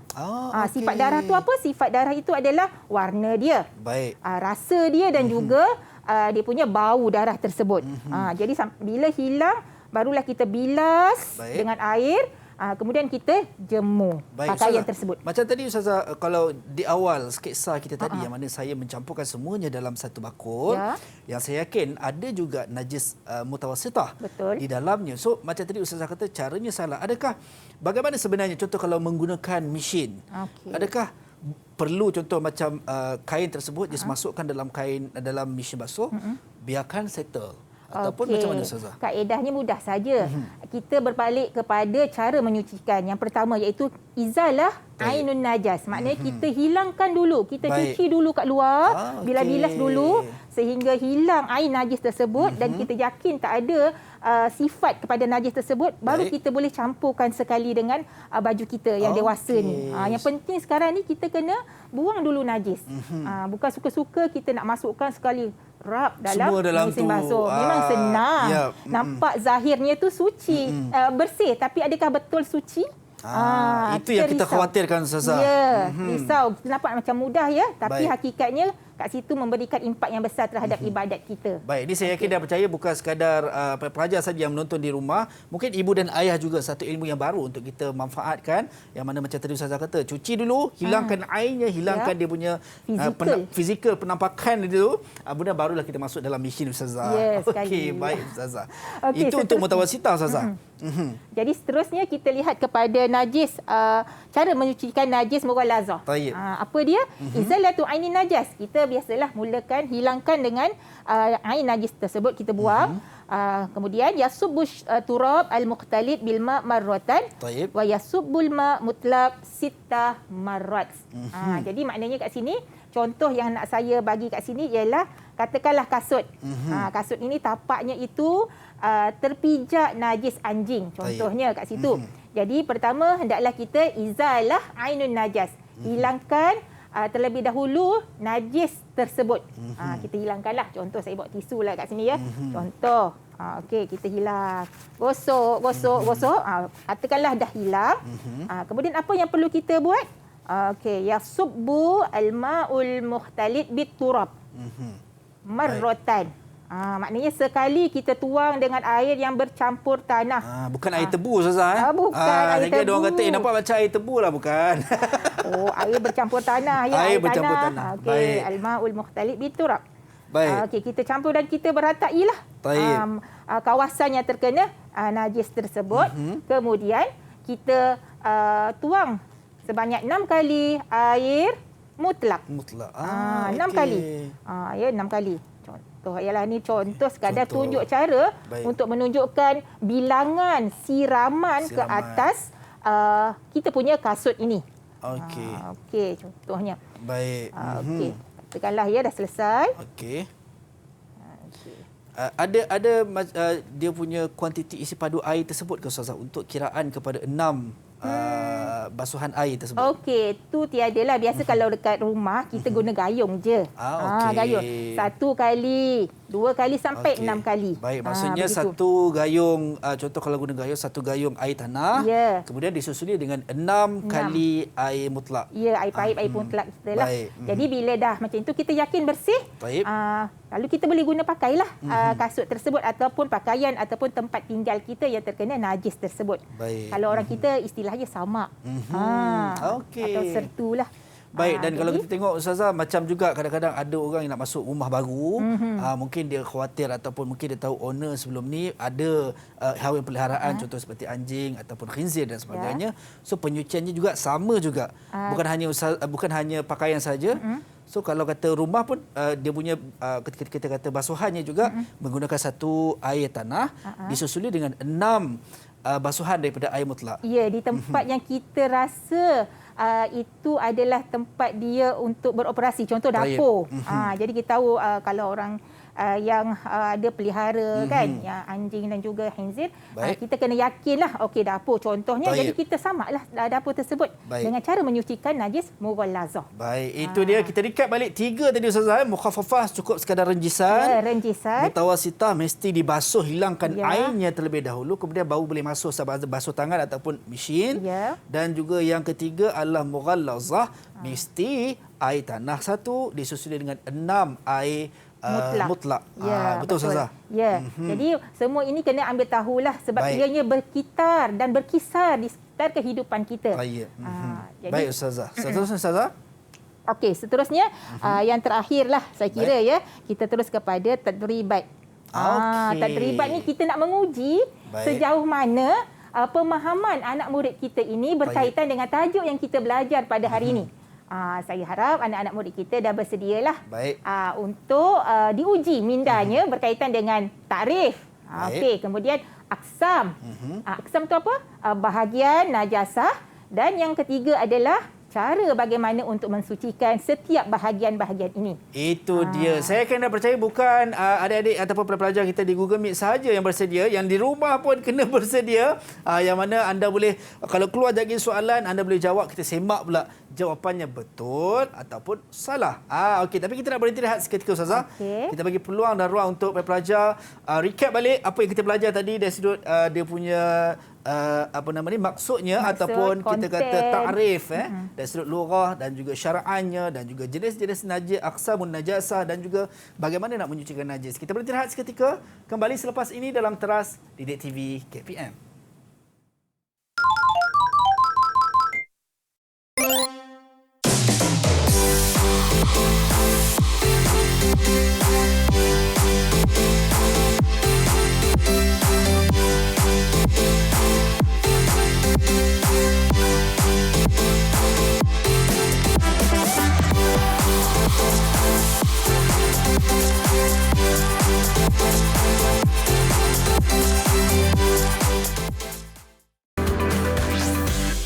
Speaker 2: Sifat darah tu apa? Sifat darah itu adalah warna dia, rasa dia dan juga dia punya bau darah tersebut. Jadi bila hilang, barulah kita bilas dengan air. Kemudian kita jemur pakaian tersebut.
Speaker 1: Macam tadi Ustazah, kalau di awal sketsa kita tadi yang mana saya mencampurkan semuanya dalam satu bakul, yang saya yakin ada juga najis mutawassithah di dalamnya. So macam tadi Ustazah kata caranya salah. Adakah bagaimana sebenarnya contoh kalau menggunakan mesin? Adakah perlu contoh macam kain tersebut just masukkan dalam kain dalam mesin basuh, biarkan settle? Ataupun macam mana Ustazah?
Speaker 2: Kaedahnya mudah saja. Kita berbalik kepada cara menyucikan. Yang pertama iaitu izalah ainun najas. Maknanya kita hilangkan dulu. Kita cuci dulu kat luar. Bila bilas dulu sehingga hilang air najis tersebut dan kita yakin tak ada sifat kepada najis tersebut, baru kita boleh campurkan sekali dengan baju kita yang dewasa ni. Yang penting sekarang ni kita kena buang dulu najis. Bukan suka-suka kita nak masukkan sekali rap dalam mesin basuh. Memang senang. Nampak zahirnya tu suci, bersih, tapi adakah betul suci?
Speaker 1: Itu yang kita khawatirkan Ustazah.
Speaker 2: Ya, risau. Nampak macam mudah ya, tapi hakikatnya kat situ memberikan impak yang besar terhadap ibadat kita.
Speaker 1: Baik, ini saya yakin dan percaya bukan sekadar pelajar saja yang menonton di rumah, mungkin ibu dan ayah juga satu ilmu yang baru untuk kita manfaatkan, yang mana macam tadi Ustazah kata, cuci dulu, hilangkan airnya, hilangkan dia punya fizikal penampakan itu, kemudian barulah kita masuk dalam mesin Ustazah. Okey, baik Ustazah. Itu untuk mutawasitah Ustazah.
Speaker 2: Jadi seterusnya kita lihat kepada najis, cara menyucikan najis mughallazah. Apa dia? Izalatu ainin najas. Kita biasalah mulakan hilangkan dengan air najis tersebut kita buang. Kemudian yasubbu turab al-muqtalid bil ma' marratan wa yasubbul ma' mutlaq 6 marrat. Jadi maknanya kat sini contoh yang nak saya bagi kat sini ialah katakanlah kasut. Kasut ini tapaknya itu terpijak najis anjing. Contohnya kat situ. Jadi pertama hendaklah kita izalah ainun najas. Hilangkan terlebih dahulu najis tersebut. Kita hilangkanlah. Contoh saya bawa tisu lah kat sini ya. Contoh. Okey, kita hilang. Gosok. Katakanlah dah hilang. Kemudian apa yang perlu kita buat? Okey, yasubbu al-ma'ul mukhtalid bit turab. Marratan. Maknanya sekali kita tuang dengan air yang bercampur tanah.
Speaker 1: Bukan air tebu Ustazah.
Speaker 2: Bukan air tebu.
Speaker 1: Dia orang kata nampak macam air tebu lah, bukan.
Speaker 2: Air bercampur tanah ya.
Speaker 1: Air bercampur tanah.
Speaker 2: Okey, al-ma'ul mukhtalid bit turab.
Speaker 1: Baik.
Speaker 2: Okey, kita campur dan kita beratakailah kawasan yang terkena najis tersebut. Kemudian kita tuang sebanyak 6 kali air mutlak. 6 kali. 6 kali. Contoh ialah ni contoh sekadar tunjuk cara untuk menunjukkan bilangan siraman ke atas kita punya kasut ini. Okey, contohnya.
Speaker 1: Baik.
Speaker 2: Okey. Katakanlah ya dah selesai.
Speaker 1: Okey. Ada dia punya kuantiti isi padu air tersebut ke Ustazah untuk kiraan kepada 6 basuhan air tersebut?
Speaker 2: Okey, tu tiadalah. Biasa kalau dekat rumah kita guna gayung je. Gayung. 1 kali, 2 kali sampai 6 kali.
Speaker 1: Baik, maksudnya satu gayung, contoh kalau guna gayung, satu gayung air tanah, kemudian disusuli dengan 6 kali air mutlak.
Speaker 2: Ya, air paip, air mutlak kita lah. Jadi bila dah macam itu kita yakin bersih, lalu kita boleh guna pakailah kasut tersebut ataupun pakaian ataupun tempat tinggal kita yang terkena najis tersebut. Kalau orang kita istilahnya samak. Atau sertulah.
Speaker 1: Baik, dan kalau kita tengok Ustazah, macam juga kadang-kadang ada orang yang nak masuk rumah baru, mungkin dia khawatir ataupun mungkin dia tahu owner sebelum ni ada haiwan peliharaan, contoh seperti anjing ataupun khinzir dan sebagainya. So penyuciannya juga sama juga. Bukan hanya pakaian saja. So kalau kata rumah pun dia punya kita kata basuhannya juga menggunakan satu air tanah disusuli dengan 6 basuhan daripada air mutlak.
Speaker 2: Ya, di tempat yang kita rasa itu adalah tempat dia untuk beroperasi. Contoh dapur. Jadi kita tahu kalau orang yang ada pelihara kan, yang anjing dan juga khinzir, kita kena yakinlah okey dapur contohnya. Jadi kita samaklah dapur tersebut dengan cara menyucikan najis mughallazah.
Speaker 1: Baik, itu dia. Kita recap balik 3 tadi Ustazah. Mukhaffafah cukup sekadar renjisan.
Speaker 2: Renjisan.
Speaker 1: Mutawasitah mesti dibasuh, hilangkan airnya terlebih dahulu, kemudian baru boleh basuh tangan ataupun mesin. Dan juga yang ketiga adalah mughallazah, mesti air tanah 1 disusuli dengan 6 air mutlak. Betul Ustazah?
Speaker 2: Ya. Jadi semua ini kena ambil tahulah sebab ianya berkitar dan berkisar di sekitar kehidupan kita.
Speaker 1: Baik Ustazah. Seterusnya Ustazah?
Speaker 2: Okey, seterusnya yang terakhirlah saya kira ya, kita terus kepada tadribat. Tadribat ni kita nak menguji sejauh mana pemahaman anak murid kita ini berkaitan dengan tajuk yang kita belajar pada hari ini. Saya harap anak-anak murid kita dah bersedialah
Speaker 1: Baik.
Speaker 2: untuk diuji mindanya berkaitan dengan takrif. Okey, kemudian aksam. Aksam tu apa? Bahagian najasah, dan yang ketiga adalah cara bagaimana untuk mensucikan setiap bahagian-bahagian ini.
Speaker 1: Itu dia. Saya kena percaya bukan adik-adik ataupun pelajar kita di Google Meet sahaja yang bersedia, yang di rumah pun kena bersedia. Yang mana anda boleh, kalau keluar lagi soalan, anda boleh jawab, kita semak pula jawapannya betul ataupun salah. Okey, tapi kita nak berhenti rehat seketika Ustazah. Kita bagi peluang dan ruang untuk pelajar recap balik apa yang kita belajar tadi dari sudut dia punya maksudnya ataupun kita kata takrif dari sudut lughah dan juga syara'annya dan juga jenis-jenis najis, aqsamun najasah dan juga bagaimana nak menyucikan najis. Kita berhenti rehat seketika, kembali selepas ini dalam Teras Didik TV KPM.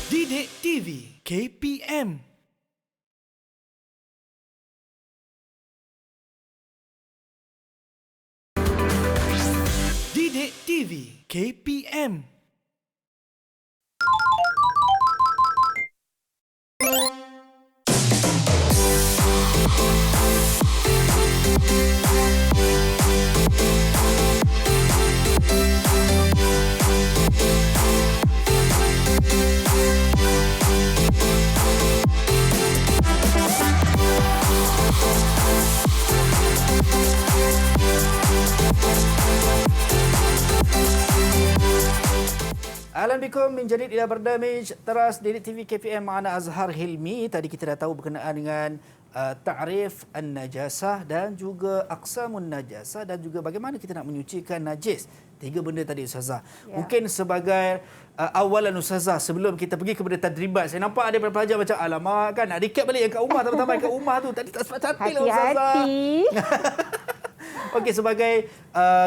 Speaker 12: Didik TV KPM. Didik TV KPM.
Speaker 1: Ahlan bikum min jadid ila bardamij Teras Didik TV KPM ma'ana Azhar Hilmi. Tadi kita dah tahu berkenaan dengan ta'rif an-najasah dan juga aqsamun najasah dan juga bagaimana kita nak menyucikan najis. 3 benda tadi Ustazah. Mungkin sebagai awalan Ustazah, sebelum kita pergi kepada tadribat, saya nampak ada pelajar macam alamak kan, nak recap balik yang kat rumah, teman-teman kat rumah tu tadi tak sempat cantik lah Ustazah. Okey, sebagai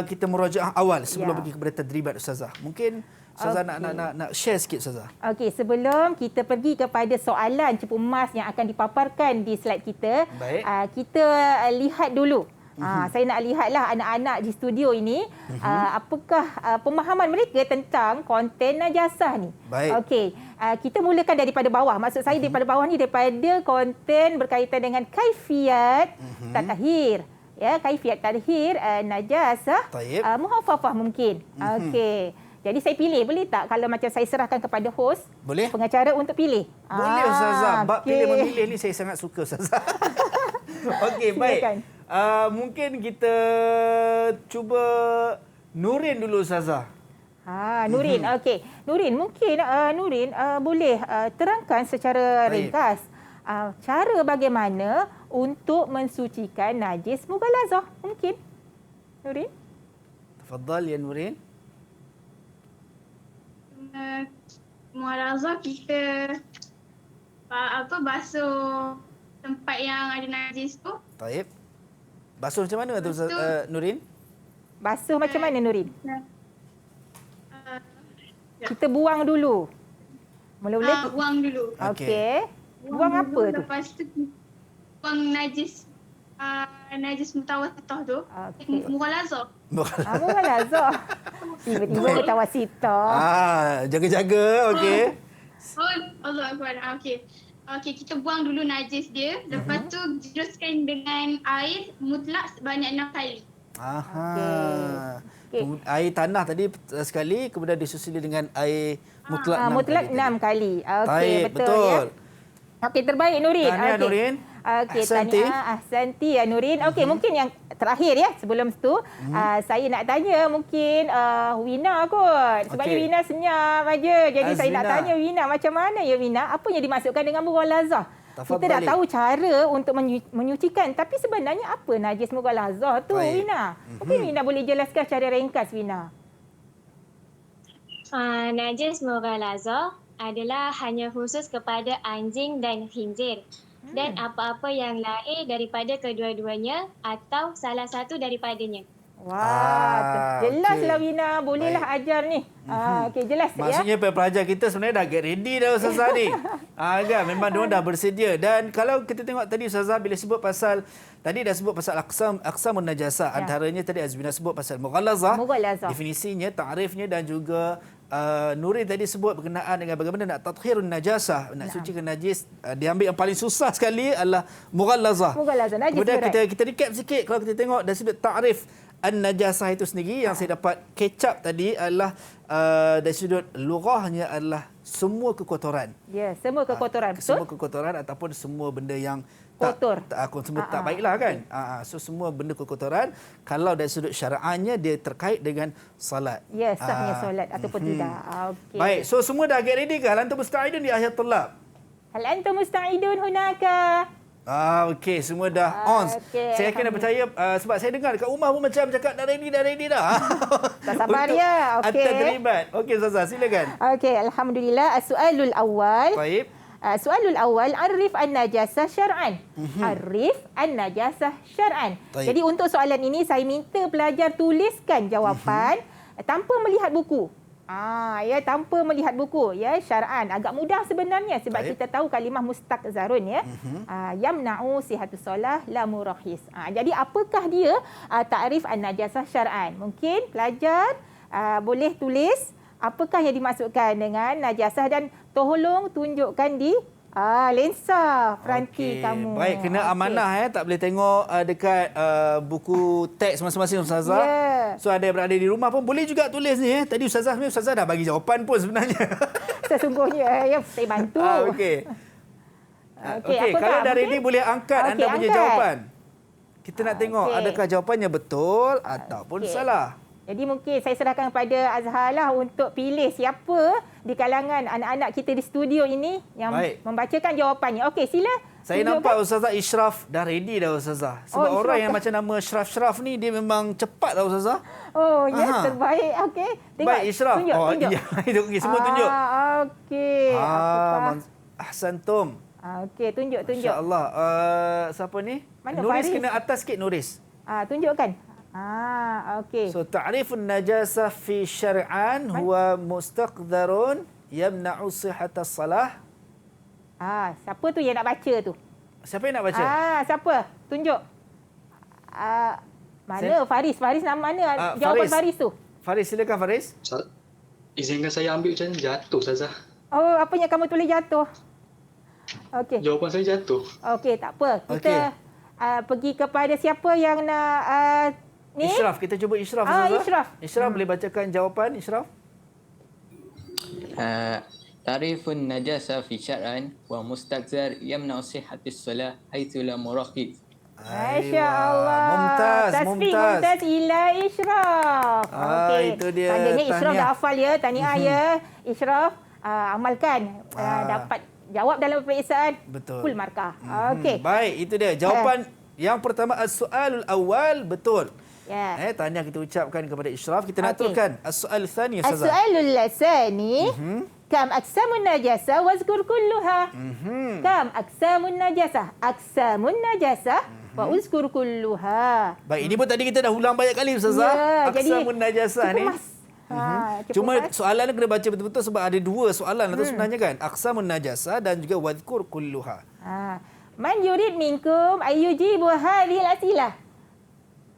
Speaker 1: kita murajaah awal sebelum pergi kepada tadribat Ustazah. Mungkin Ustazah nak share sikit Ustazah.
Speaker 2: Okey, sebelum kita pergi kepada soalan cepu emas yang akan dipaparkan di slide kita, kita lihat dulu. Saya nak lihatlah anak-anak di studio ini, apakah pemahaman mereka tentang konten najasah ni. Okey, kita mulakan daripada bawah. Maksud saya daripada bawah ni, daripada konten berkaitan dengan kaifiat tathhir. Ya, kaifiat tathhir najasah muhaffafah mungkin. Okey. Jadi saya pilih, boleh tak kalau macam saya serahkan kepada hos, pengacara untuk pilih?
Speaker 1: Boleh Ustazah. Bab pilih memilih ni saya sangat suka Ustazah. Okey, baik. Mungkin kita cuba Nurin dulu Ustazah.
Speaker 2: Nurin. Okey. Nurin, mungkin Nurin boleh terangkan secara ringkas cara bagaimana untuk mensucikan najis mughalazah. Mungkin. Nurin?
Speaker 1: Tafadhal ya Nurin.
Speaker 3: Mughalazah kita basuh tempat yang ada najis tu.
Speaker 1: Baik. Basuh macam mana tu Nurin?
Speaker 2: Basuh macam mana Nurin? Kita buang dulu. Mula-mula
Speaker 3: buang dulu.
Speaker 2: Okey. Buang apa tu?
Speaker 3: Lepas tu buang najis najis mutawasitah tu. Mughalazah.
Speaker 2: Mughalazah. Tiba-tiba mutawasitah.
Speaker 1: Jaga-jaga, okey.
Speaker 3: Allah Akbar. Okey. Okey, kita buang dulu najis dia. Lepas tu juruskan dengan air mutlak sebanyak 6 kali.
Speaker 1: Air tanah tadi sekali, kemudian disusuli dengan air mutlak 6
Speaker 2: mutlak
Speaker 1: kali.
Speaker 2: 6 kali. Okey,
Speaker 1: betul.
Speaker 2: Ya. Okey, terbaik Nurin.
Speaker 1: Tahniah Nurin.
Speaker 2: Okey, ahsanti ya Nurin. Okey, mungkin yang terakhir ya, sebelum itu saya nak tanya mungkin Wina kot. Sebabnya Wina senyap aja. Jadi saya nak tanya Wina, macam mana ya Wina? Apa yang dimaksudkan dengan mughalazah? Kita dah tahu cara untuk menyucikan, tapi sebenarnya apa najis mughalazah tu Wina? Mungkin Wina boleh jelaskan secara ringkas Wina.
Speaker 7: Najis mughalazah adalah hanya khusus kepada anjing dan khinzir. dan apa-apa yang lain daripada kedua-duanya atau salah satu daripadanya.
Speaker 2: Wah, jelaslah Wina. Bolehlah ajar ni. Okey, jelas ya.
Speaker 1: Maksudnya pelajar kita sebenarnya dah get ready dah Ustazah ni. Kan memang diorang dah bersedia. Dan kalau kita tengok tadi Ustazah bila sebut pasal tadi dah sebut pasal aqsamun najasah. Antaranya tadi Azwina sebut pasal mughallazah. Definisinya, ta'rifnya dan juga Nurin tadi sebut berkenaan dengan bagaimana nak tathhirun najasah, nak sucikan najis. Diambil yang paling susah sekali adalah mughallazah. Kemudian kita recap sikit kalau kita tengok dari sudut ta'rif an-najasah itu sendiri yang saya dapat catch up tadi adalah dari sudut lughahnya adalah semua kekotoran.
Speaker 2: Ya, semua kekotoran.
Speaker 1: Semua kekotoran ataupun semua benda yang
Speaker 2: kotor.
Speaker 1: Tak baiklah kan. So semua benda kekotoran kalau dari sudut syara'annya dia terkait dengan solat.
Speaker 2: Ya, sahnya solat ataupun tidak. Okay.
Speaker 1: Baik, so semua dah get ready ke? Hal antum musta'idun di akhir tulab?
Speaker 2: Hal antum musta'idun hunaka?
Speaker 1: Okey, semua dah on. Saya kena percaya sebab saya dengar dekat rumah pun macam cakap dah ready dah.
Speaker 2: Tak sabar ya. Okey.
Speaker 1: Anda terlibat. Okey Ustazah, silakan.
Speaker 2: Okey, alhamdulillah. As-su'alul awal.
Speaker 1: Baik.
Speaker 2: Soalul awal, arif an-najasah syar'an. Arif an-najasah syar'an. Jadi untuk soalan ini saya minta pelajar tuliskan jawapan tanpa melihat buku. Tanpa melihat buku ya, syar'an. Agak mudah sebenarnya sebab kita tahu kalimah mustaqzarun ya. Yamna'u sihatus solah la murahis. Jadi apakah dia ta'rif an-najasah syar'an? Mungkin pelajar boleh tulis apakah yang dimaksudkan dengan najasah dan tolong tunjukkan di lensa peranti kamu.
Speaker 1: Baik, kena amanah tak boleh tengok dekat buku teks masing-masing Ustazah.
Speaker 2: Yeah.
Speaker 1: So ada yang berada di rumah pun boleh juga tulis ni Tadi Ustazah dah bagi jawapan pun sebenarnya.
Speaker 2: Sesungguhnya ya, saya bantu.
Speaker 1: Okey. Kalau dari ini boleh angkat anda punya jawapan. Kita nak tengok adakah jawapannya betul ataupun salah.
Speaker 2: Jadi mungkin saya serahkan kepada Azhar lah untuk pilih siapa di kalangan anak-anak kita di studio ini yang membacakan jawapannya. Okey, sila.
Speaker 1: Saya nampak Ustazah Ishraf dah ready dah Ustazah. Sebab orang yang macam nama Shraf ni dia memang cepat dah Ustazah.
Speaker 2: Oh, ya, terbaik. Okey.
Speaker 1: Baik, Ishraf.
Speaker 2: Tunjuk.
Speaker 1: Okey, semua tunjuk.
Speaker 2: Okey.
Speaker 1: Ahsantum.
Speaker 2: Okey, tunjuk.
Speaker 1: Masya-Allah. Siapa ni?
Speaker 2: Mana
Speaker 1: Nuris
Speaker 2: Faris?
Speaker 1: kena atas sikit Nuris.
Speaker 2: Tunjukkan. Okey.
Speaker 1: So ta'rifun najasah fi syar'an huwa mustaqdarun yamna'u sihhatas salah.
Speaker 2: Siapa tu yang nak baca tu?
Speaker 1: Siapa yang nak baca?
Speaker 2: Siapa? Tunjuk. Mana Faris? Faris nama mana? Jawapan Faris tu.
Speaker 1: Faris, silakan Faris.
Speaker 4: Izinkan saya ambil macam jatuh Ustazah.
Speaker 2: Oh, apa yang kamu tulis jatuh? Okey.
Speaker 4: Jawapan saya jatuh.
Speaker 2: Okey, tak apa. Kita pergi kepada siapa yang nak ni?
Speaker 1: Ishraf, kita cuba Ishraf. Ishraf boleh bacakan jawapan Ishraf?
Speaker 6: Ta'rifun najasa fi syar'an wa mustaqzar yamna'u sihhatis salah haitsu la muraqib.
Speaker 2: Masya-Allah.
Speaker 1: Mumtaz
Speaker 2: ila Ishraf. Okey.
Speaker 1: Itu dia.
Speaker 2: Tandanya Ishraf dah hafal ya, tahniah ya. Ishraf, amalkan. Dapat jawab dalam peperiksaan.
Speaker 1: Betul.
Speaker 2: Full markah. Okey.
Speaker 1: Baik, itu dia. Jawapan yang pertama as-su'alul awal betul.
Speaker 2: Ya.
Speaker 1: Tahniah kita ucapkan kepada Ishraf. Kita nak teruskan as-su'al tsani Ustazah.
Speaker 2: As-su'alul tsani. Kam aqsamun najasah wazkur kulluha. Kam aqsamun najasah? Aqsamun najasah wa uzkur kulluha.
Speaker 1: Baik, ini pun tadi kita dah ulang banyak kali Ustazah. Aqsamun najasah ni. Cuma soalan kena baca betul-betul sebab ada dua soalan itu sebenarnya kan. Aqsamun najasah dan juga wazkur kulluha.
Speaker 2: Man yurid minkum ayyujibu hadhil asilah.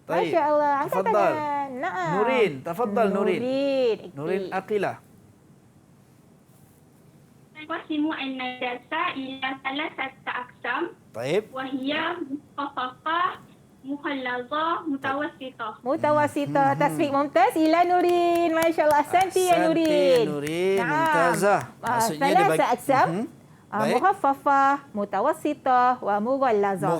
Speaker 2: Masya-Allah. Angkat tangan. Naam.
Speaker 1: Nurin, tafaddal Nurin. Nurin Aqilah.
Speaker 5: Qasimu an-najasa ila salasata aqsam.
Speaker 1: Baik.
Speaker 5: Wa hiya mukhaffafa, mukhallazah, mutawassitah.
Speaker 2: Mutawassitah. Tasfiq mumtaz ila Nurin. Masya-Allah. Ahsanti ya Nurin.
Speaker 1: Nurin, mumtazah.
Speaker 2: Maksudnya dia bagi aqsam. Mukhaffafah, mutawassitah wa mughallazah.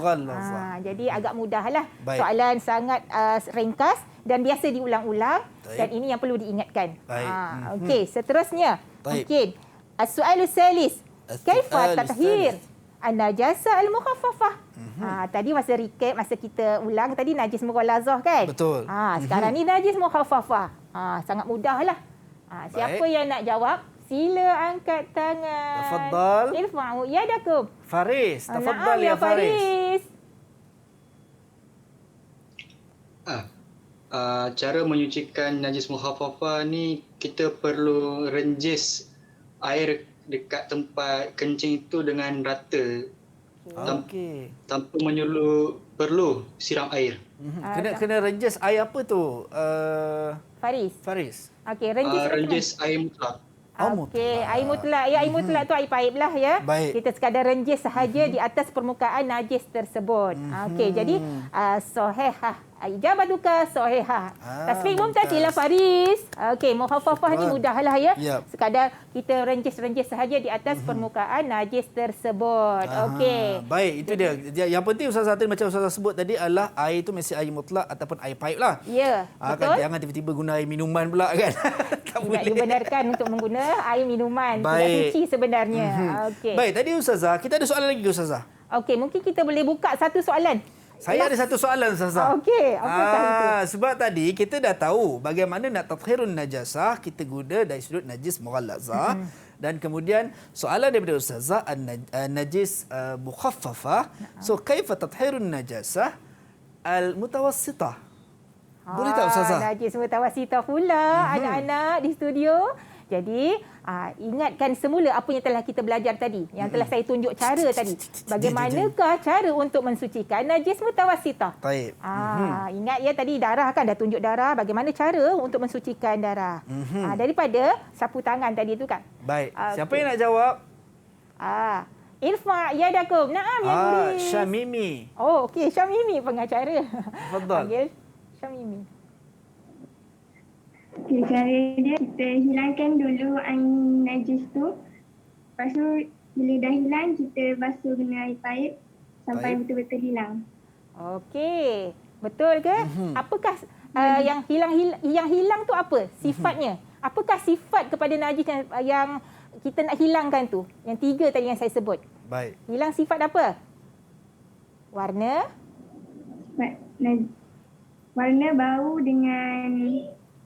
Speaker 2: Jadi agak mudahlah. Soalan sangat ringkas dan biasa diulang-ulang dan ini yang perlu diingatkan. Okey, seterusnya. Mungkin as-su'alus salis. Kaifa tathhir an-najasa al-mukhaffafah? Tadi masa recap, masa kita ulang tadi najis mughallazah kan?
Speaker 1: Betul.
Speaker 2: Sekarang ni najis mukhaffafah. Sangat mudahlah. Siapa yang nak jawab? Sila angkat tangan.
Speaker 1: Tafaddal.
Speaker 2: Irfa'u yadakum.
Speaker 1: Faris, tafaddal
Speaker 2: Naam,
Speaker 1: ya Faris.
Speaker 4: Cara menyucikan najis mukhaffafah ni kita perlu renjis air dekat tempat kencing itu dengan rata. Tanpa perlu siram air.
Speaker 1: Kena renjis air apa tu?
Speaker 2: Faris. Okey, renjis.
Speaker 4: Renjis air mutlak.
Speaker 2: Okey, air mutlak. Ya, air mutlak tu air paip lah ya.
Speaker 1: Baik.
Speaker 2: Kita sekadar renjis sahaja di atas permukaan najis tersebut. Okey, jadi sahihah. Ijabatuka sahihah. Tasfiq mumtazila Faris. Okey, mukhaffafah ni mudahlah ya. Sekadar kita renjis-renjis sahaja di atas permukaan najis tersebut. Okey.
Speaker 1: Baik, itu dia. Yang penting Ustazah tadi macam Ustazah sebut tadi adalah air itu mesti air mutlak ataupun air paip lah.
Speaker 2: Ya, betul.
Speaker 1: Jangan tiba-tiba guna air minuman pula kan.
Speaker 2: Tidak dibenarkan untuk menggunakan air minuman. Tidak suci sebenarnya. Okey.
Speaker 1: Baik, tadi Ustazah, kita ada soalan lagi Ustazah.
Speaker 2: Okey, mungkin kita boleh buka satu soalan.
Speaker 1: Saya ada satu soalan Ustazah.
Speaker 2: Okey, apakah itu?
Speaker 1: Sebab tadi kita dah tahu bagaimana nak tathhirun najasah, kita guna dari sudut najis mughallazah. Dan kemudian soalan daripada Ustazah najis mukhaffafah. So kaifa tathhirun najasah al-mutawassitah? Boleh tak Ustazah?
Speaker 2: Najis mutawassitah pula anak-anak di studio. Jadi, ingatkan semula apa yang telah kita belajar tadi. Yang telah saya tunjuk cara tadi. Bagaimanakah cara untuk mensucikan najis mutawassitah?
Speaker 1: Baik.
Speaker 2: Ingat ya tadi darah kan, dah tunjuk darah. Bagaimana cara untuk mensucikan darah. Daripada sapu tangan tadi tu kan.
Speaker 1: Baik. Siapa yang nak jawab?
Speaker 2: Irfa' yadakum. Naam, ya Nuris.
Speaker 1: Syamimi.
Speaker 2: Oh, okey. Syamimi pengacara.
Speaker 1: Tafadhal.
Speaker 2: Panggil Syamimi.
Speaker 5: Okay, cara dia kita hilangkan dulu air najis tu. Lepas tu bila dah hilang kita basuh dengan air paip sampai betul-betul hilang.
Speaker 2: Okey. Betul ke? Apakah yang hilang tu apa? Sifatnya. Apakah sifat kepada najis yang kita nak hilangkan tu? Yang 3 tadi yang saya sebut.
Speaker 1: Baik.
Speaker 2: Hilang sifat apa? Warna?
Speaker 5: Warna, bau dengan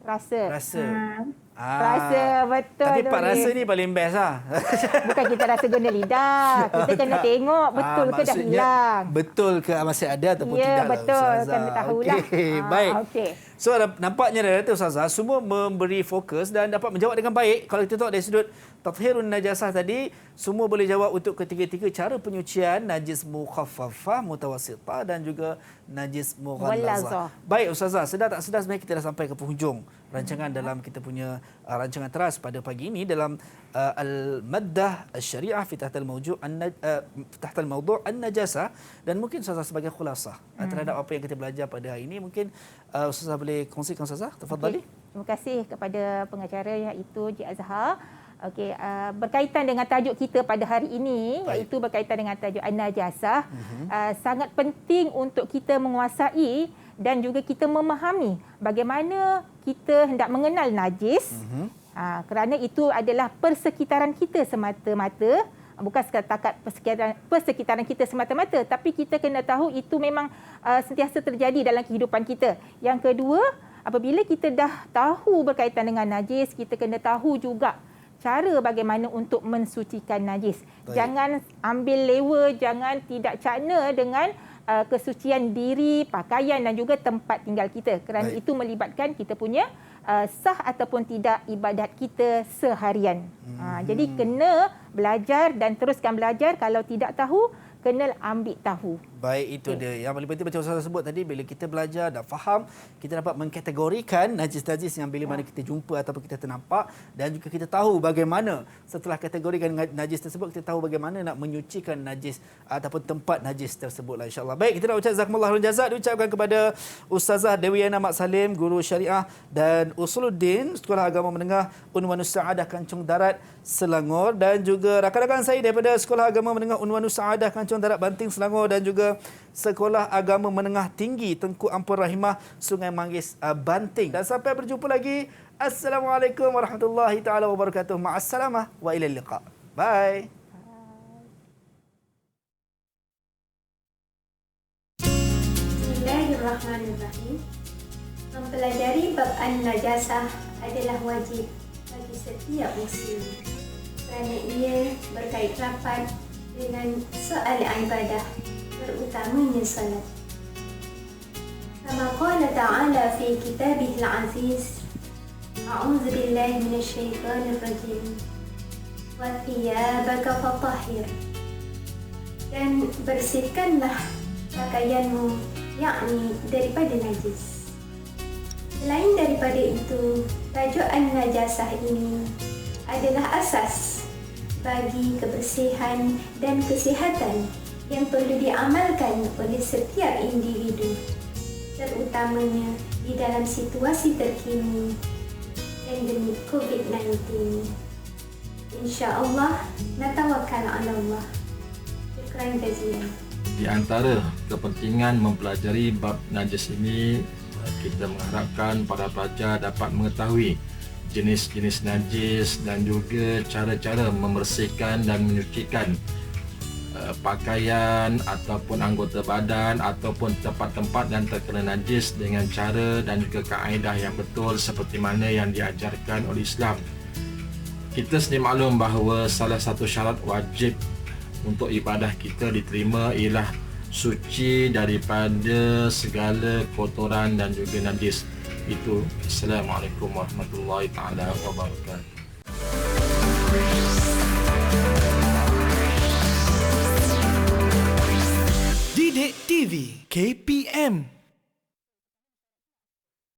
Speaker 2: rasa. Rasa, betul.
Speaker 1: Tapi part rasa ni paling best lah.
Speaker 2: Bukan kita rasa guna lidah. Kita kena tengok betul ke dah hilang.
Speaker 1: Betul ke masih ada ataupun tidak.
Speaker 2: Ya, betul. Kena tahulah.
Speaker 1: Baik.
Speaker 2: Okay.
Speaker 1: So nampaknya dari Ustazah semua memberi fokus dan dapat menjawab dengan baik. Kalau kita tengok dari sudut tathhirun najasah tadi, semua boleh jawab untuk ketiga-tiga cara penyucian najis mukhaffafah, mutawassitah dan juga najis mughallazah. Baik Ustazah, sedar tak sedar sebenarnya kita dah sampai ke penghujung rancangan dalam kita punya rancangan teras pada pagi ini dalam al-maddah asy-syariah fi tahtal mawdu' tahtal mawdu' an-najasah, dan mungkin Ustazah sebagai khulasah terhadap apa yang kita belajar pada hari ini, mungkin Ustazah boleh kongsikan Ustazah. Tafadhali.
Speaker 2: Terima kasih kepada pengacara iaitu Cik Azhar. Okey, berkaitan dengan tajuk kita pada hari ini, iaitu berkaitan dengan tajuk an-najasah. Sangat penting untuk kita menguasai dan juga kita memahami bagaimana kita hendak mengenal najis. Kerana itu adalah persekitaran kita semata-mata, bukan setakat persekitaran kita semata-mata, tapi kita kena tahu itu memang sentiasa terjadi dalam kehidupan kita. Yang kedua, apabila kita dah tahu berkaitan dengan najis, kita kena tahu juga cara bagaimana untuk mensucikan najis. Jangan ambil lewa, jangan tidak cakna dengan kesucian diri, pakaian dan juga tempat tinggal kita. Kerana itu melibatkan kita punya sah ataupun tidak ibadat kita seharian. Jadi kena belajar dan teruskan belajar. Kalau tidak tahu, kena ambil tahu.
Speaker 1: Baik, itu dia. Yang paling penting macam Ustazah sebut tadi, bila kita belajar dan faham, kita dapat mengkategorikan najis-najis yang bila mana kita jumpa ataupun kita ternampak, dan juga kita tahu bagaimana setelah kategorikan najis tersebut, kita tahu bagaimana nak menyucikan najis ataupun tempat najis tersebutlah, insya-Allah. Baik, kita nak ucap jazakumullah khairan jazak diucapkan kepada Ustazah Dewiana Mak Salim, guru syariah dan usuluddin Sekolah Agama Menengah Unwanus Saadah Kancung Darat Selangor, dan juga rakan-rakan saya daripada Sekolah Agama Menengah Unwanus Saadah Kancung Darat Banting Selangor, dan juga Sekolah Agama Menengah Tinggi Tengku Ampun Rahimah Sungai Manggis Banting. Dan sampai berjumpa lagi. Assalamualaikum warahmatullahi taala wabarakatuh. Ma'assalamah wa ilal liqa. Bye.
Speaker 10: Bismillahirrahmanirrahim. Mempelajari bab an-najasah adalah wajib
Speaker 14: bagi setiap muslim kerana ia berkait rapat dengan soal ibadah, terutamanya salat. Kama qala ta'ala fi kitabihil aziz, A'udzu billahi minasyaitonir rajim. Wa thiyabaka fatahhir. Dan bersihkanlah pakaianmu, yakni daripada najis. Selain daripada itu, tajuk an-najasah ini adalah asas bagi kebersihan dan kesihatan yang perlu diamalkan oleh setiap individu, terutamanya di dalam situasi terkini pandemik COVID-19. InsyaAllah, natawakal ala Allah. Syukran jazilan.
Speaker 15: Di antara kepentingan mempelajari bab najis ini, kita mengharapkan para pelajar dapat mengetahui jenis-jenis najis dan juga cara-cara membersihkan dan menyucikan pakaian ataupun anggota badan ataupun tempat-tempat yang terkena najis dengan cara dan juga kaedah yang betul seperti mana yang diajarkan oleh Islam. Kita sedia maklum bahawa salah satu syarat wajib untuk ibadah kita diterima ialah suci daripada segala kotoran dan juga najis. Itu. Assalamualaikum warahmatullahi taala wabarakatuh.
Speaker 12: Didik TV KPM